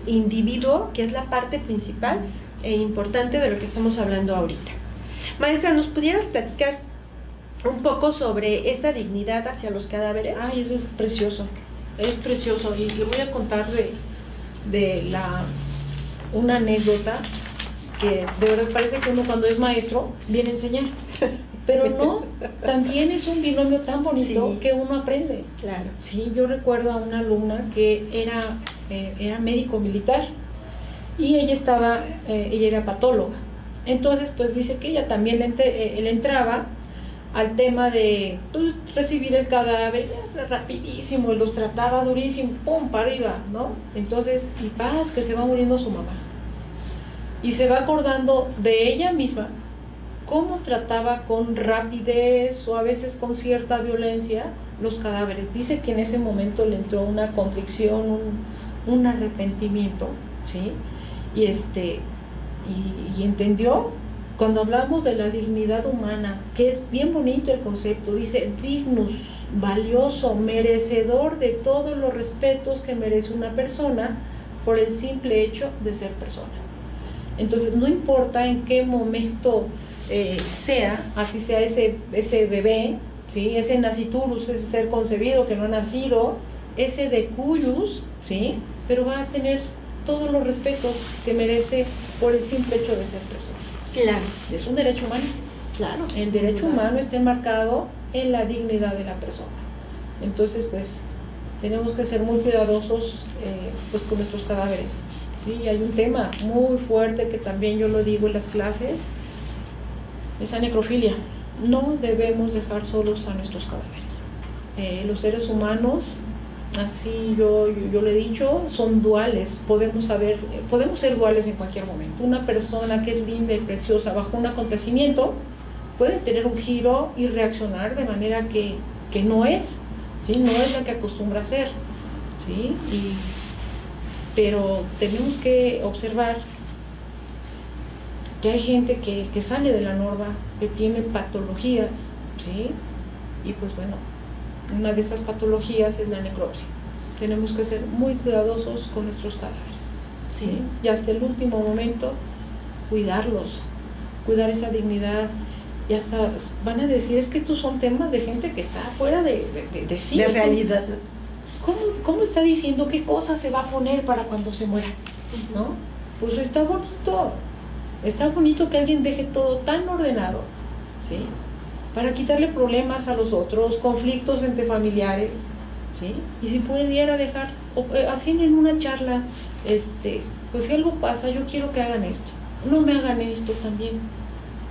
individuo, que es la parte principal e importante de lo que estamos hablando ahorita. Maestra, ¿nos pudieras platicar un poco sobre esta dignidad hacia los cadáveres? Ay, eso es precioso y le voy a contar una anécdota que de verdad parece que uno cuando es maestro viene a enseñar, pero no, también es un binomio tan bonito, sí, que uno aprende. Claro. Sí, yo recuerdo a una alumna que era médico militar y ella era patóloga, entonces pues dice que ella también le entraba al tema de recibir el cadáver rapidísimo y los trataba durísimo, pum, para arriba, ¿no? Entonces, y paz, que se va muriendo su mamá y se va acordando de ella misma cómo trataba con rapidez o a veces con cierta violencia los cadáveres. Dice que en ese momento le entró una contrición, un arrepentimiento, ¿sí? Y entendió. Cuando hablamos de la dignidad humana, que es bien bonito el concepto, dice dignus, valioso, merecedor de todos los respetos que merece una persona por el simple hecho de ser persona. Entonces, no importa en qué momento sea, así sea ese bebé, ¿sí? Ese naciturus, ese ser concebido que no ha nacido, ese decuyus, ¿sí? Pero va a tener todos los respetos que merece por el simple hecho de ser persona. Claro. Es un derecho humano. Claro. El derecho humano está enmarcado en la dignidad de la persona. Entonces, pues, tenemos que ser muy cuidadosos pues, con nuestros cadáveres. ¿Sí? Hay un tema muy fuerte que también yo lo digo en las clases, esa necrofilia. No debemos dejar solos a nuestros cadáveres. Los seres humanos, así yo lo he dicho, son duales, podemos ser duales en cualquier momento. Una persona que es linda y preciosa bajo un acontecimiento puede tener un giro y reaccionar de manera que no es, ¿sí? No es la que acostumbra a ser, ¿sí? Pero tenemos que observar que hay gente que sale de la norma, que tiene patologías, ¿sí? Y pues bueno, una de esas patologías es la necropsia. Tenemos que ser muy cuidadosos con nuestros cadáveres, ¿sí? Y hasta el último momento cuidarlos, cuidar esa dignidad. Y hasta van a decir, es que estos son temas de gente que está fuera de sí. De realidad. ¿Cómo está diciendo qué cosa se va a poner para cuando se muera? ¿No? Pues está bonito que alguien deje todo tan ordenado, ¿sí? Para quitarle problemas a los otros, conflictos entre familiares, ¿sí? Y si pudiera dejar, así en una charla, pues si algo pasa, yo quiero que hagan esto, no me hagan esto también,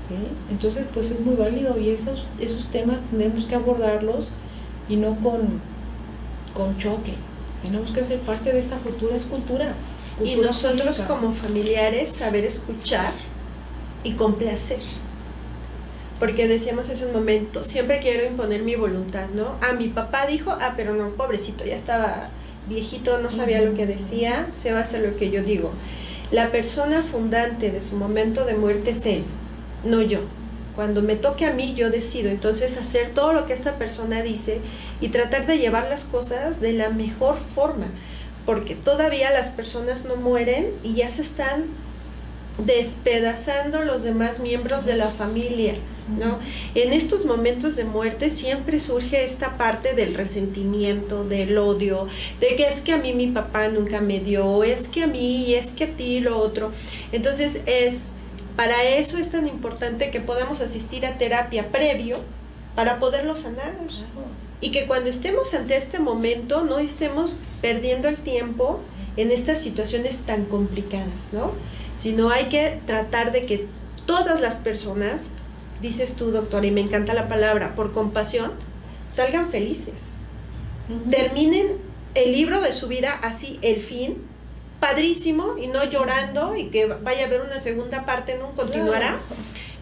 ¿sí? Entonces, pues es muy válido y esos temas tendremos que abordarlos y no con choque. Tenemos que ser parte de esta cultura, es cultura. Y nosotros como familiares saber escuchar y complacer. Porque decíamos hace un momento, siempre quiero imponer mi voluntad, ¿no? Mi papá dijo, pero no, pobrecito, ya estaba viejito, no sabía lo que decía, se va a hacer lo que yo digo. La persona fundante de su momento de muerte es él, no yo. Cuando me toque a mí, yo decido. Entonces, hacer todo lo que esta persona dice y tratar de llevar las cosas de la mejor forma. Porque todavía las personas no mueren y ya se están despedazando los demás miembros de la familia, ¿no? En estos momentos de muerte siempre surge esta parte del resentimiento, del odio, de que es que a mí mi papá nunca me dio, es que a mí, es que a ti, lo otro. Entonces, para eso es tan importante que podamos asistir a terapia previo para poderlo sanar. Y que cuando estemos ante este momento no estemos perdiendo el tiempo en estas situaciones tan complicadas, ¿no? Sino hay que tratar de que todas las personas, dices tú, doctora, y me encanta la palabra, por compasión, salgan felices. Terminen el libro de su vida así, el fin, padrísimo, y no llorando, y que vaya a haber una segunda parte, no continuará,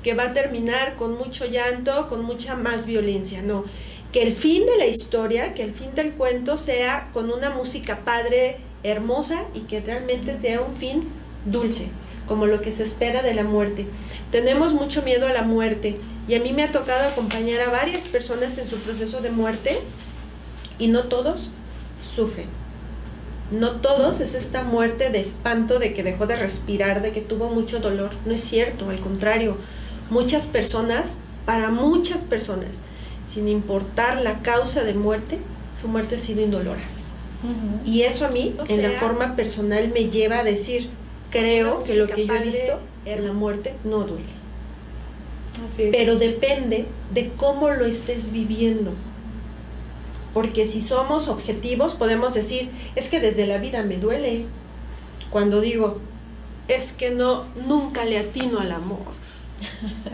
que va a terminar con mucho llanto, con mucha más violencia, no. Que el fin de la historia, que el fin del cuento sea con una música padre, hermosa, y que realmente sea un fin dulce, como lo que se espera de la muerte. Tenemos mucho miedo a la muerte, y a mí me ha tocado acompañar a varias personas en su proceso de muerte, y no todos sufren. No todos es esta muerte de espanto, de que dejó de respirar, de que tuvo mucho dolor. No es cierto, al contrario. Muchas personas, para muchas personas, sin importar la causa de muerte, su muerte ha sido indolora. Y eso a mí, en la forma personal, me lleva a decir, creo que lo que yo he visto en la muerte no duele. Pero depende de cómo lo estés viviendo. Porque si somos objetivos, podemos decir, es que desde la vida me duele. Cuando digo, es que nunca le atino al amor,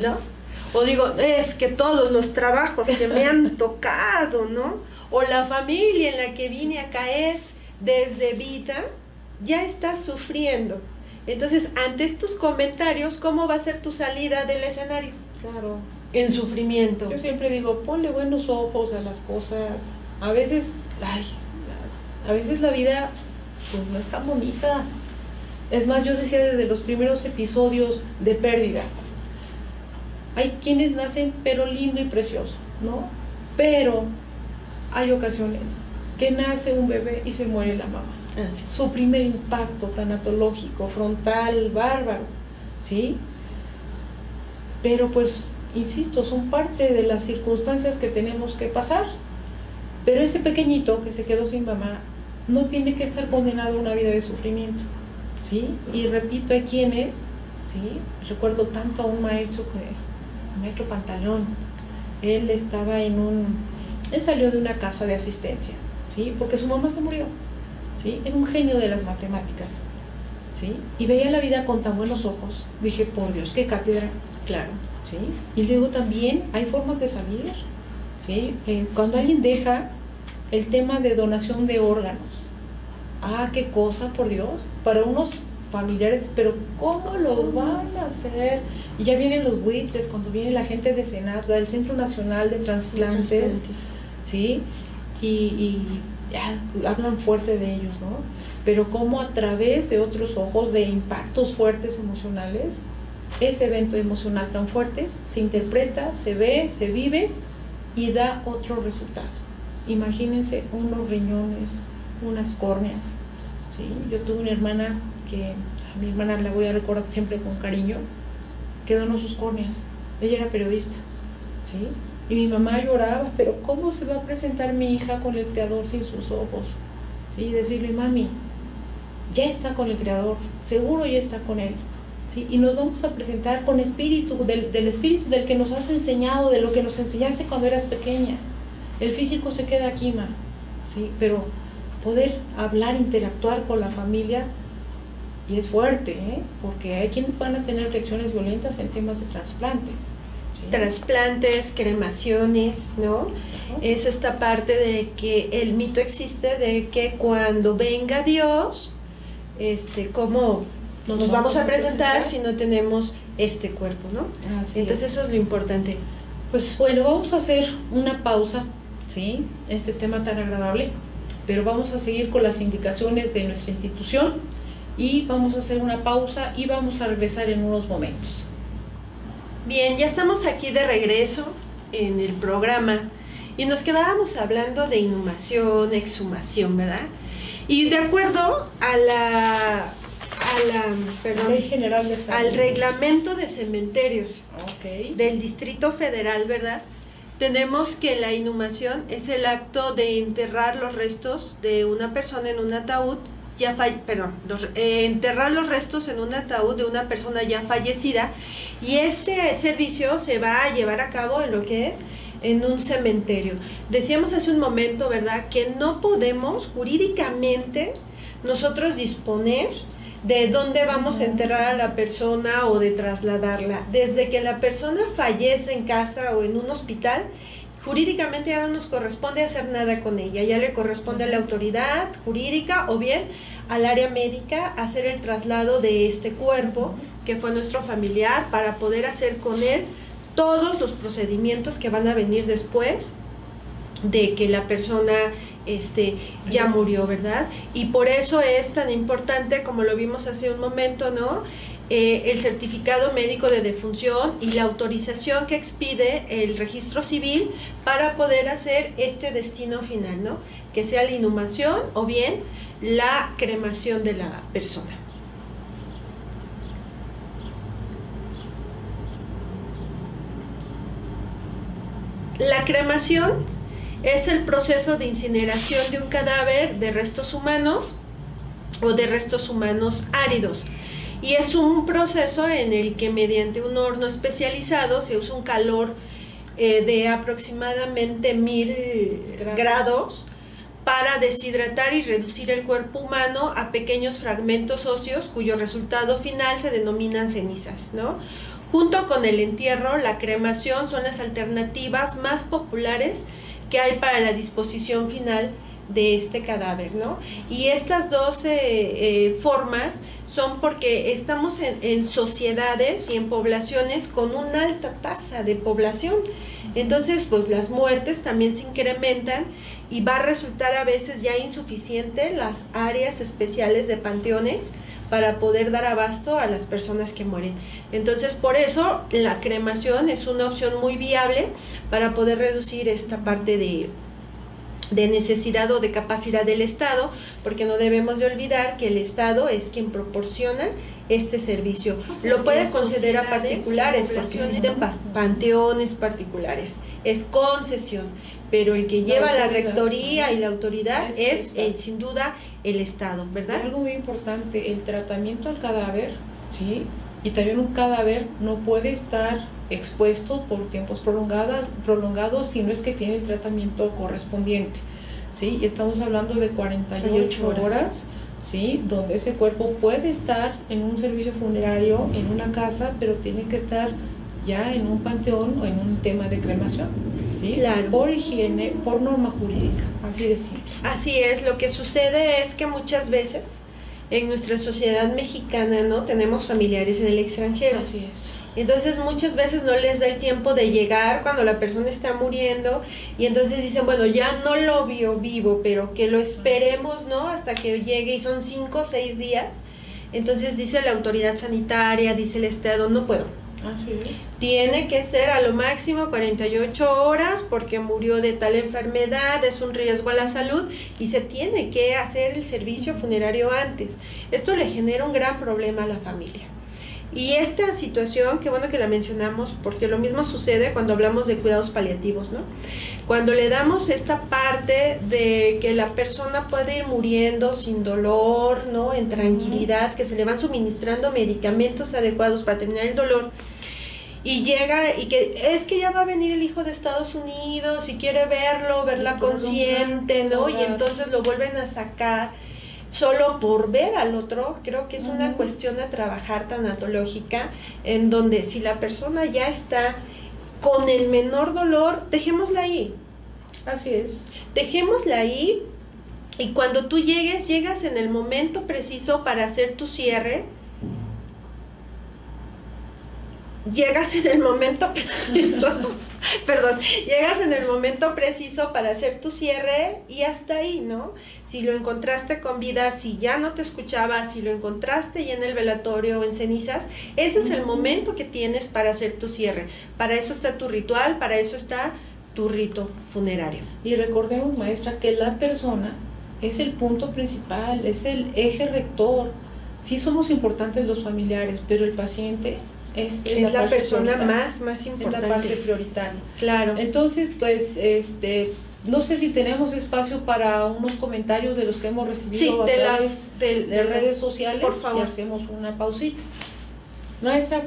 ¿no? O digo, es que todos los trabajos que me han tocado, ¿no? O la familia en la que vine a caer desde vida, ya estás sufriendo. Entonces, ante estos comentarios, ¿cómo va a ser tu salida del escenario? Claro. En sufrimiento. Yo siempre digo, ponle buenos ojos a las cosas. A veces la vida pues no es tan bonita. Es más, yo decía desde los primeros episodios de pérdida, hay quienes nacen pero lindo y precioso, ¿no? Pero hay ocasiones que nace un bebé y se muere la mamá. Así. Su primer impacto tanatológico, frontal, bárbaro, ¿sí? Pero pues, insisto, son parte de las circunstancias que tenemos que pasar. Pero ese pequeñito que se quedó sin mamá no tiene que estar condenado a una vida de sufrimiento, ¿sí? Y repito, hay quienes, ¿sí? Recuerdo tanto a un maestro, el maestro Pantalón. Él estaba él salió de una casa de asistencia, ¿sí? Porque su mamá se murió, ¿sí? Era un genio de las matemáticas, ¿sí? Y veía la vida con tan buenos ojos. Dije, por Dios, qué cátedra. Claro. ¿Sí? Y luego también hay formas de salir, ¿sí? Cuando alguien deja el tema de donación de órganos, qué cosa, por Dios, para unos familiares, pero ¿cómo lo van a hacer? Y ya vienen los buitres, cuando viene la gente de Senado, del Centro Nacional de Transplantes, ¿sí? Y ya hablan fuerte de ellos, ¿no? Pero cómo a través de otros ojos, de impactos fuertes emocionales, ese evento emocional tan fuerte se interpreta, se ve, se vive y da otro resultado. Imagínense unos riñones, unas córneas, ¿sí? Yo tuve una hermana que a mi hermana la voy a recordar siempre con cariño, que donó sus córneas. Ella era periodista, ¿sí? Y mi mamá lloraba, pero ¿cómo se va a presentar mi hija con el Creador sin sus ojos? ¿Sí? Decirle, mami, ya está con el Creador, seguro ya está con Él. ¿Sí? Y nos vamos a presentar con espíritu, del espíritu del que nos has enseñado, de lo que nos enseñaste cuando eras pequeña. El físico se queda aquí, ma, ¿sí? Pero poder hablar, interactuar con la familia, y es fuerte, porque hay quienes van a tener reacciones violentas en temas de trasplantes, trasplantes, cremaciones, ¿no? Es esta parte de que el mito existe de que cuando venga Dios, ¿cómo nos vamos a presentar si no tenemos este cuerpo, ¿no? Entonces eso es lo importante. Pues bueno, vamos a hacer una pausa, ¿sí? Este tema tan agradable, pero vamos a seguir con las indicaciones de nuestra institución y vamos a hacer una pausa y vamos a regresar en unos momentos. Bien, ya estamos aquí de regreso en el programa y nos quedábamos hablando de inhumación, exhumación, ¿verdad? Y de acuerdo Ley General de Salud, al reglamento de cementerios del Distrito Federal, ¿verdad? Tenemos que la inhumación es el acto de enterrar los restos de una persona en un ataúd enterrar los restos en un ataúd de una persona ya fallecida, y este servicio se va a llevar a cabo en lo que es en un cementerio. Decíamos hace un momento, ¿verdad?, que no podemos jurídicamente nosotros disponer de dónde vamos a enterrar a la persona o de trasladarla. Desde que la persona fallece en casa o en un hospital, jurídicamente ya no nos corresponde hacer nada con ella, ya le corresponde a la autoridad jurídica o bien al área médica hacer el traslado de este cuerpo que fue nuestro familiar para poder hacer con él todos los procedimientos que van a venir después de que la persona ya murió, ¿verdad? Y por eso es tan importante, como lo vimos hace un momento, ¿no?, el certificado médico de defunción y la autorización que expide el registro civil para poder hacer este destino final, ¿no?, que sea la inhumación o bien la cremación de la persona. La cremación es el proceso de incineración de un cadáver de restos humanos o de restos humanos áridos. Y es un proceso en el que mediante un horno especializado se usa un calor de aproximadamente 1000 grados para deshidratar y reducir el cuerpo humano a pequeños fragmentos óseos cuyo resultado final se denominan cenizas, ¿no? Junto con el entierro, la cremación son las alternativas más populares que hay para la disposición final de este cadáver, ¿no? Y estas dos formas son porque estamos en sociedades y en poblaciones con una alta tasa de población. Entonces, pues las muertes también se incrementan y va a resultar a veces ya insuficiente las áreas especiales de panteones para poder dar abasto a las personas que mueren. Entonces, por eso la cremación es una opción muy viable para poder reducir esta parte de necesidad o de capacidad del Estado, porque no debemos de olvidar que el Estado es quien proporciona este servicio. Lo puede conceder a particulares, porque existen panteones particulares, es concesión, pero el que lleva la rectoría y la autoridad es sin duda el Estado, ¿verdad? Algo muy importante, el tratamiento al cadáver, ¿sí? Y también un cadáver no puede estar expuesto por tiempos prolongados si no es que tiene el tratamiento correspondiente, ¿sí? Y estamos hablando de 48 horas, ¿sí? Donde ese cuerpo puede estar en un servicio funerario, en una casa, pero tiene que estar ya en un panteón o en un tema de cremación, ¿sí? Claro. Por higiene, por norma jurídica, así de simple. Así es, lo que sucede es que muchas veces en nuestra sociedad mexicana, ¿no?, tenemos familiares en el extranjero. Así es. Entonces muchas veces no les da el tiempo de llegar cuando la persona está muriendo y entonces dicen, bueno, ya no lo vio vivo, pero que lo esperemos, ¿no?, hasta que llegue, y son 5 o 6 días. Entonces dice la autoridad sanitaria, dice el Estado, no puedo. Así es. Tiene que ser a lo máximo 48 horas porque murió de tal enfermedad, es un riesgo a la salud y se tiene que hacer el servicio funerario antes. Esto le genera un gran problema a la familia. Y esta situación, qué bueno que la mencionamos, porque lo mismo sucede cuando hablamos de cuidados paliativos, ¿no? Cuando le damos esta parte de que la persona puede ir muriendo sin dolor, ¿no?, en tranquilidad, que se le van suministrando medicamentos adecuados para terminar el dolor, y llega y que es que ya va a venir el hijo de Estados Unidos y quiere verla consciente, ¿no? Y entonces lo vuelven a sacar solo por ver al otro. Creo que es una cuestión a trabajar tanatológica, en donde si la persona ya está con el menor dolor, dejémosla ahí. Así es. Dejémosla ahí, y cuando tú llegas en el momento preciso para hacer tu cierre. Llegas en el momento preciso, perdón, llegas en el momento preciso para hacer tu cierre y hasta ahí, ¿no? Si lo encontraste con vida, si ya no te escuchaba, si lo encontraste ya en el velatorio o en cenizas, ese es el momento que tienes para hacer tu cierre. Para eso está tu ritual, para eso está tu rito funerario. Y recordemos, maestra, que la persona es el punto principal, es el eje rector. Sí somos importantes los familiares, pero el paciente es la persona más importante. Es la parte prioritaria. Claro. Entonces, pues, no sé si tenemos espacio para unos comentarios de los que hemos recibido a través de redes sociales. Por favor. Y hacemos una pausita. Maestra,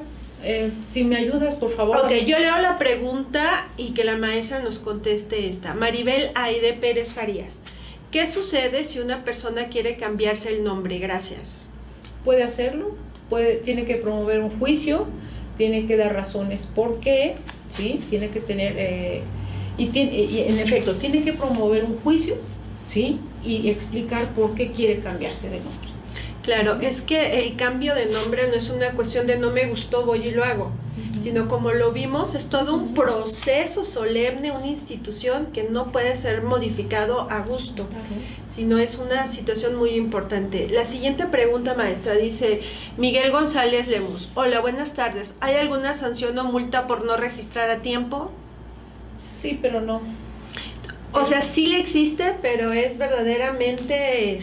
si me ayudas, por favor. Ok, yo leo la pregunta y que la maestra nos conteste esta. Maribel Aide Pérez Farías. ¿Qué sucede si una persona quiere cambiarse el nombre? Gracias. Puede hacerlo. Tiene que promover un juicio, tiene que dar razones por qué, ¿sí? Tiene que tener, y en efecto, tiene que promover un juicio, ¿sí? Y explicar por qué quiere cambiarse de nombre. Claro, es que el cambio de nombre no es una cuestión de no me gustó, voy y lo hago, sino como lo vimos, es todo un proceso solemne, una institución que no puede ser modificado a gusto, sino es una situación muy importante. La siguiente pregunta, maestra, dice Miguel González Lemus. Hola, buenas tardes. ¿Hay alguna sanción o multa por no registrar a tiempo? Sí, pero no. O sea, sí le existe, pero es verdaderamente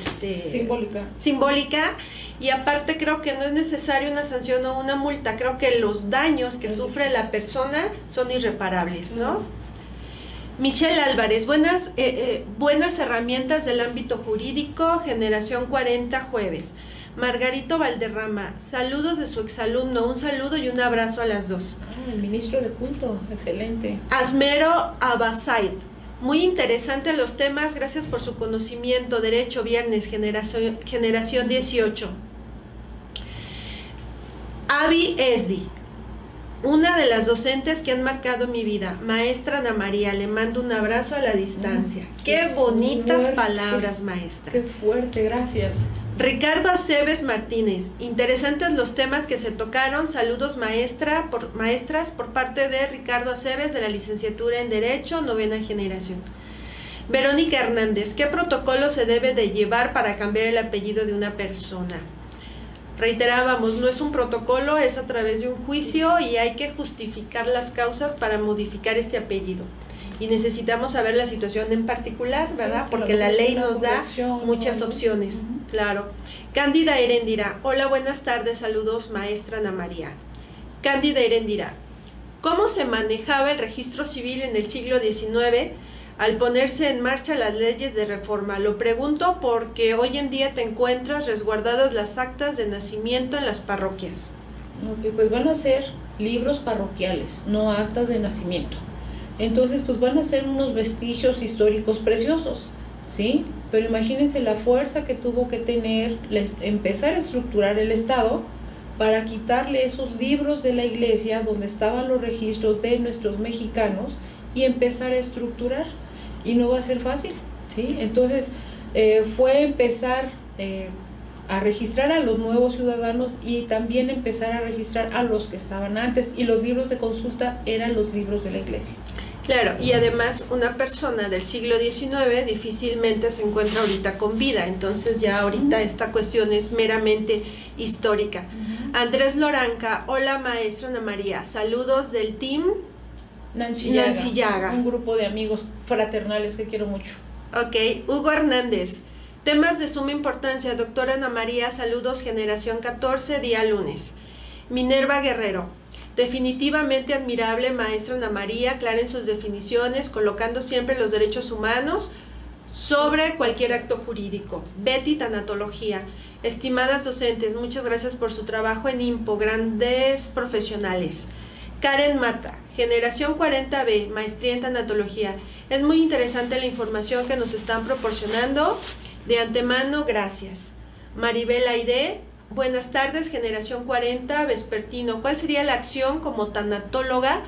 simbólica. Y aparte creo que no es necesario una sanción o una multa. Creo que los daños que sufre la persona son irreparables, ¿no? Michelle Álvarez, buenas herramientas del ámbito jurídico, Generación 40 Jueves. Margarito Valderrama, saludos de su exalumno, un saludo y un abrazo a las dos. El ministro de culto, excelente. Asmero Abasaid, muy interesante los temas, gracias por su conocimiento. Derecho Viernes, generación 18. Avi Esdi, una de las docentes que han marcado mi vida, maestra Ana María, le mando un abrazo a la distancia. Qué bonitas palabras, maestra. Qué fuerte, gracias. Ricardo Aceves Martínez, interesantes los temas que se tocaron. Saludos maestras por parte de Ricardo Aceves de la licenciatura en Derecho, 9ª generación. Verónica Hernández, ¿qué protocolo se debe de llevar para cambiar el apellido de una persona? Reiterábamos, no es un protocolo, es a través de un juicio y hay que justificar las causas para modificar este apellido. Y necesitamos saber la situación en particular, ¿verdad? Porque la ley nos da muchas opciones, claro. Cándida Erendira, hola, buenas tardes, saludos, maestra Ana María. Cándida Erendira, ¿cómo se manejaba el registro civil en el siglo XIX al ponerse en marcha las leyes de reforma? Lo pregunto porque hoy en día te encuentras resguardadas las actas de nacimiento en las parroquias. Ok, pues van a ser libros parroquiales, no actas de nacimiento. Entonces, pues van a ser unos vestigios históricos preciosos, ¿sí? Pero imagínense la fuerza que tuvo que tener empezar a estructurar el Estado para quitarle esos libros de la iglesia donde estaban los registros de nuestros mexicanos y empezar a estructurar. Y no va a ser fácil, ¿sí? Entonces, fue empezar a registrar a los nuevos ciudadanos y también empezar a registrar a los que estaban antes, y los libros de consulta eran los libros de la iglesia. Claro, y además una persona del siglo XIX difícilmente se encuentra ahorita con vida, entonces ya ahorita esta cuestión es meramente histórica. Andrés Loranca, hola maestra Ana María, saludos del team Nancy Llaga. Un grupo de amigos fraternales que quiero mucho. Ok, Hugo Hernández, temas de suma importancia, doctora Ana María, saludos, generación 14, día lunes. Minerva Guerrero, definitivamente admirable maestra Ana María, clara en sus definiciones, colocando siempre los derechos humanos sobre cualquier acto jurídico. Betty, tanatología, estimadas docentes, muchas gracias por su trabajo en IMPO, grandes profesionales. Karen Mata, generación 40B, maestría en tanatología. Es muy interesante la información que nos están proporcionando. De antemano, gracias. Maribel Aide, buenas tardes, generación 40, vespertino. ¿Cuál sería la acción como tanatóloga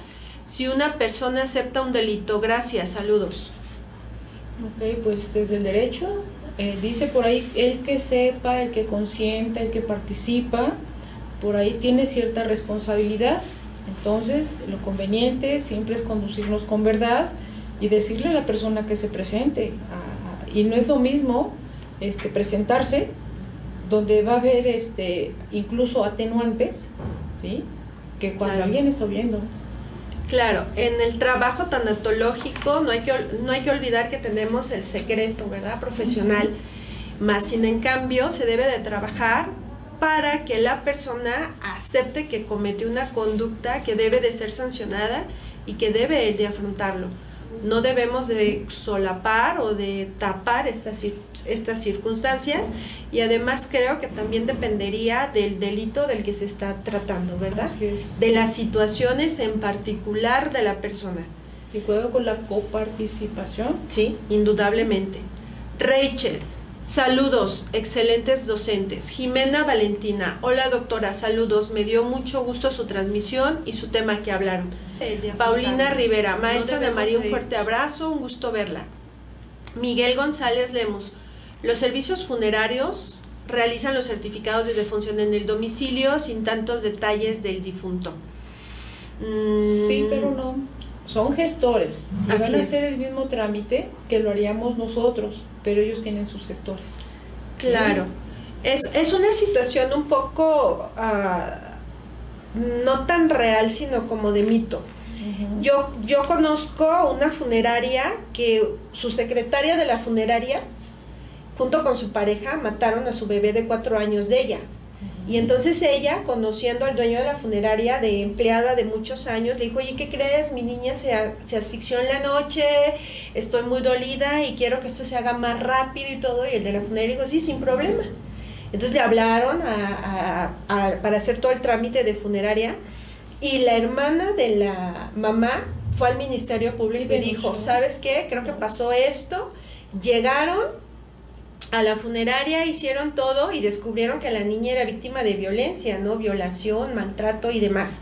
si una persona acepta un delito. Gracias, saludos. Ok, pues desde el derecho, dice por ahí, el que sepa, el que consienta, el que participa, por ahí tiene cierta responsabilidad. Entonces, lo conveniente siempre es conducirnos con verdad y decirle a la persona que se presente. Y no es lo mismo presentarse, donde va a haber incluso atenuantes, ¿sí?, que cuando alguien está oyendo. Claro, en el trabajo tanatológico no hay que olvidar que tenemos el secreto, ¿verdad?, profesional, más sin en cambio se debe de trabajar para que la persona acepte que cometió una conducta que debe de ser sancionada y que debe de afrontarlo. No debemos de solapar o de tapar estas circunstancias, y además creo que también dependería del delito del que se está tratando, ¿verdad? De las situaciones en particular de la persona. ¿Y cuidado con la coparticipación? Sí, indudablemente. Rachel, saludos, excelentes docentes. Jimena Valentina, hola doctora, saludos, me dio mucho gusto su transmisión y su tema que hablaron. Paulina Rivera, maestra Ana María, un fuerte abrazo, un gusto verla. Miguel González Lemos, los servicios funerarios realizan los certificados de defunción en el domicilio sin tantos detalles del difunto. Sí, pero no, son gestores, van a hacer el mismo trámite que lo haríamos nosotros, pero ellos tienen sus gestores. Claro, es una situación un poco no tan real, sino como de mito. Yo conozco una funeraria que su secretaria de la funeraria, junto con su pareja, mataron a su bebé de 4 años de ella. Y entonces ella, conociendo al dueño de la funeraria, de empleada de muchos años, le dijo, oye, ¿qué crees? Mi niña se asfixió en la noche, estoy muy dolida y quiero que esto se haga más rápido y todo. Y el de la funeraria dijo, sí, sin problema. Entonces le hablaron para hacer todo el trámite de funeraria, y la hermana de la mamá fue al Ministerio Público y dijo, ¿sabes qué? Creo que pasó esto. Llegaron a la funeraria, hicieron todo y descubrieron que la niña era víctima de violencia, ¿no? Violación, maltrato y demás.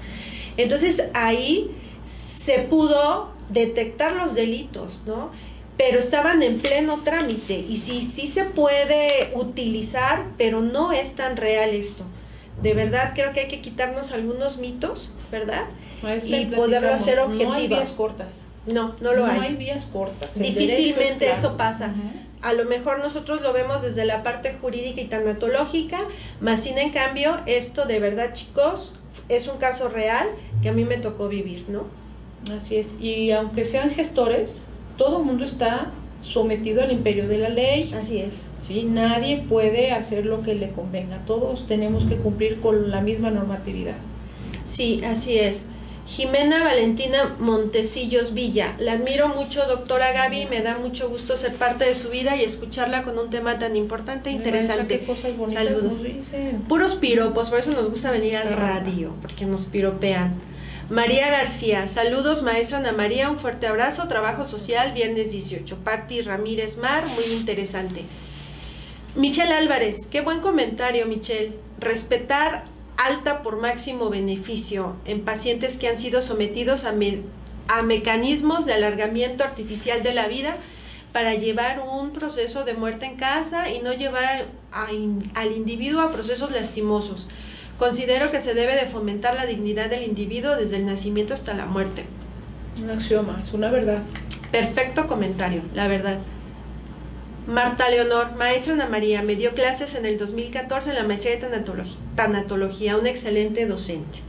Entonces ahí se pudo detectar los delitos, ¿no? Pero estaban en pleno trámite, y sí se puede utilizar, pero no es tan real esto. De verdad creo que hay que quitarnos algunos mitos, ¿verdad? Maestra, y poderlo hacer objetivo. No hay vías cortas. No lo hay. No hay vías cortas. Difícilmente eso pasa. A lo mejor nosotros lo vemos desde la parte jurídica y tanatológica, más sin en cambio, esto de verdad, chicos, es un caso real que a mí me tocó vivir, ¿no? Así es. Y aunque sean gestores, todo el mundo está sometido al imperio de la ley. Así es. ¿Sí? Nadie puede hacer lo que le convenga. Todos tenemos que cumplir con la misma normatividad. Sí, así es. Jimena Valentina Montecillos Villa, la admiro mucho, doctora Gaby, me da mucho gusto ser parte de su vida y escucharla con un tema tan importante e interesante. Qué cosas bonitas saludos. nos dicen. Puros piropos, por eso nos gusta venir al radio, porque nos piropean. María García, saludos maestra Ana María, un fuerte abrazo, trabajo social, viernes 18. Patti Ramírez Mar, muy interesante. Michelle Álvarez, qué buen comentario, Michelle. Respetar alta por máximo beneficio en pacientes que han sido sometidos a mecanismos de alargamiento artificial de la vida para llevar un proceso de muerte en casa y no llevar al individuo a procesos lastimosos. Considero que se debe de fomentar la dignidad del individuo desde el nacimiento hasta la muerte. Un axioma, es una verdad. Perfecto comentario, la verdad. Marta Leonor, maestra Ana María, me dio clases en el 2014 en la maestría de tanatología, una excelente docente.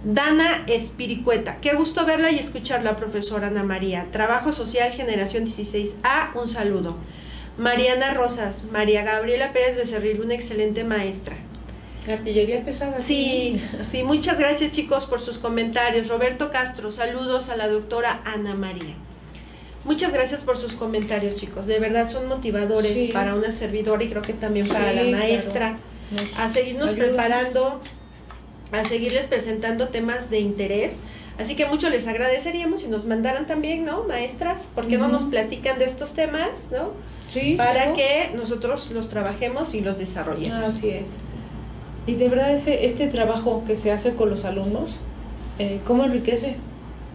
Dana Espiricueta, qué gusto verla y escucharla, profesora Ana María. Trabajo social, generación 16A, un saludo. Mariana Rosas, María Gabriela Pérez Becerril, una excelente maestra. Artillería pesada. Sí, muchas gracias chicos por sus comentarios. Roberto Castro, saludos a la doctora Ana María. Muchas gracias por sus comentarios, chicos. De verdad son motivadores para una servidora y creo que también para la maestra. Claro. A seguirnos preparando, a seguirles presentando temas de interés. Así que mucho les agradeceríamos si nos mandaran también, ¿no, maestras? ¿Por qué no nos platican de estos temas, no? Sí. Para que nosotros los trabajemos y los desarrollemos. Así es. Y de verdad este trabajo que se hace con los alumnos, ¿cómo enriquece?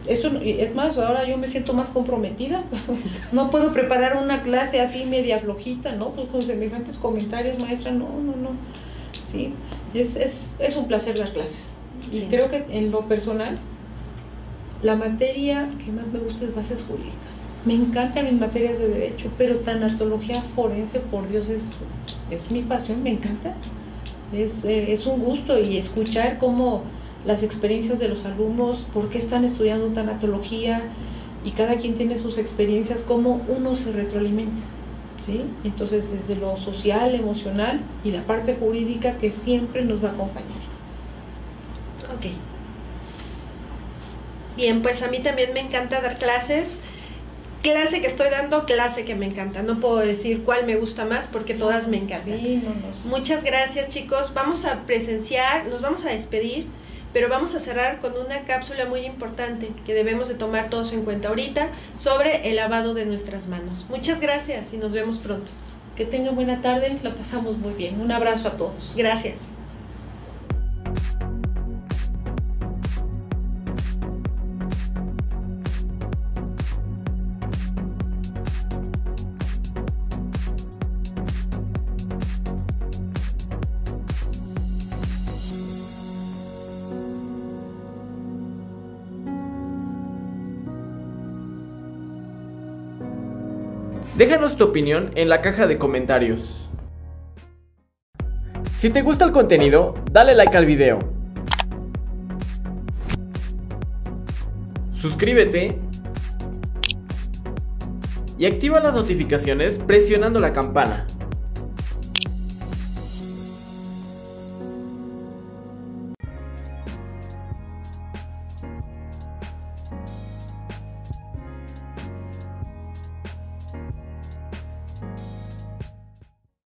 Eso, es más, ahora yo me siento más comprometida. No puedo preparar una clase así media flojita, ¿no? Pues con semejantes comentarios, maestra, no. Sí, es un placer dar clases. Y Sí. creo que en lo personal, la materia que más me gusta es bases jurídicas. Me encantan mis materias de derecho, pero tanatología forense, por Dios, es mi pasión, me encanta. Es un gusto, y escuchar cómo las experiencias de los alumnos, por qué están estudiando tanatología, y cada quien tiene sus experiencias, cómo uno se retroalimenta, ¿sí? Entonces, desde lo social, emocional y la parte jurídica, que siempre nos va a acompañar. Ok. Bien, pues a mí también me encanta dar clases. Clase que estoy dando, clase que me encanta. No puedo decir cuál me gusta más porque todas me encantan. Sí, Muchas gracias, chicos. Vamos a presenciar, nos vamos a despedir, pero vamos a cerrar con una cápsula muy importante que debemos de tomar todos en cuenta ahorita sobre el lavado de nuestras manos. Muchas gracias y nos vemos pronto. Que tengan buena tarde, la pasamos muy bien. Un abrazo a todos. Gracias. Déjanos tu opinión en la caja de comentarios. Si te gusta el contenido, dale like al video. Suscríbete y activa las notificaciones presionando la campana.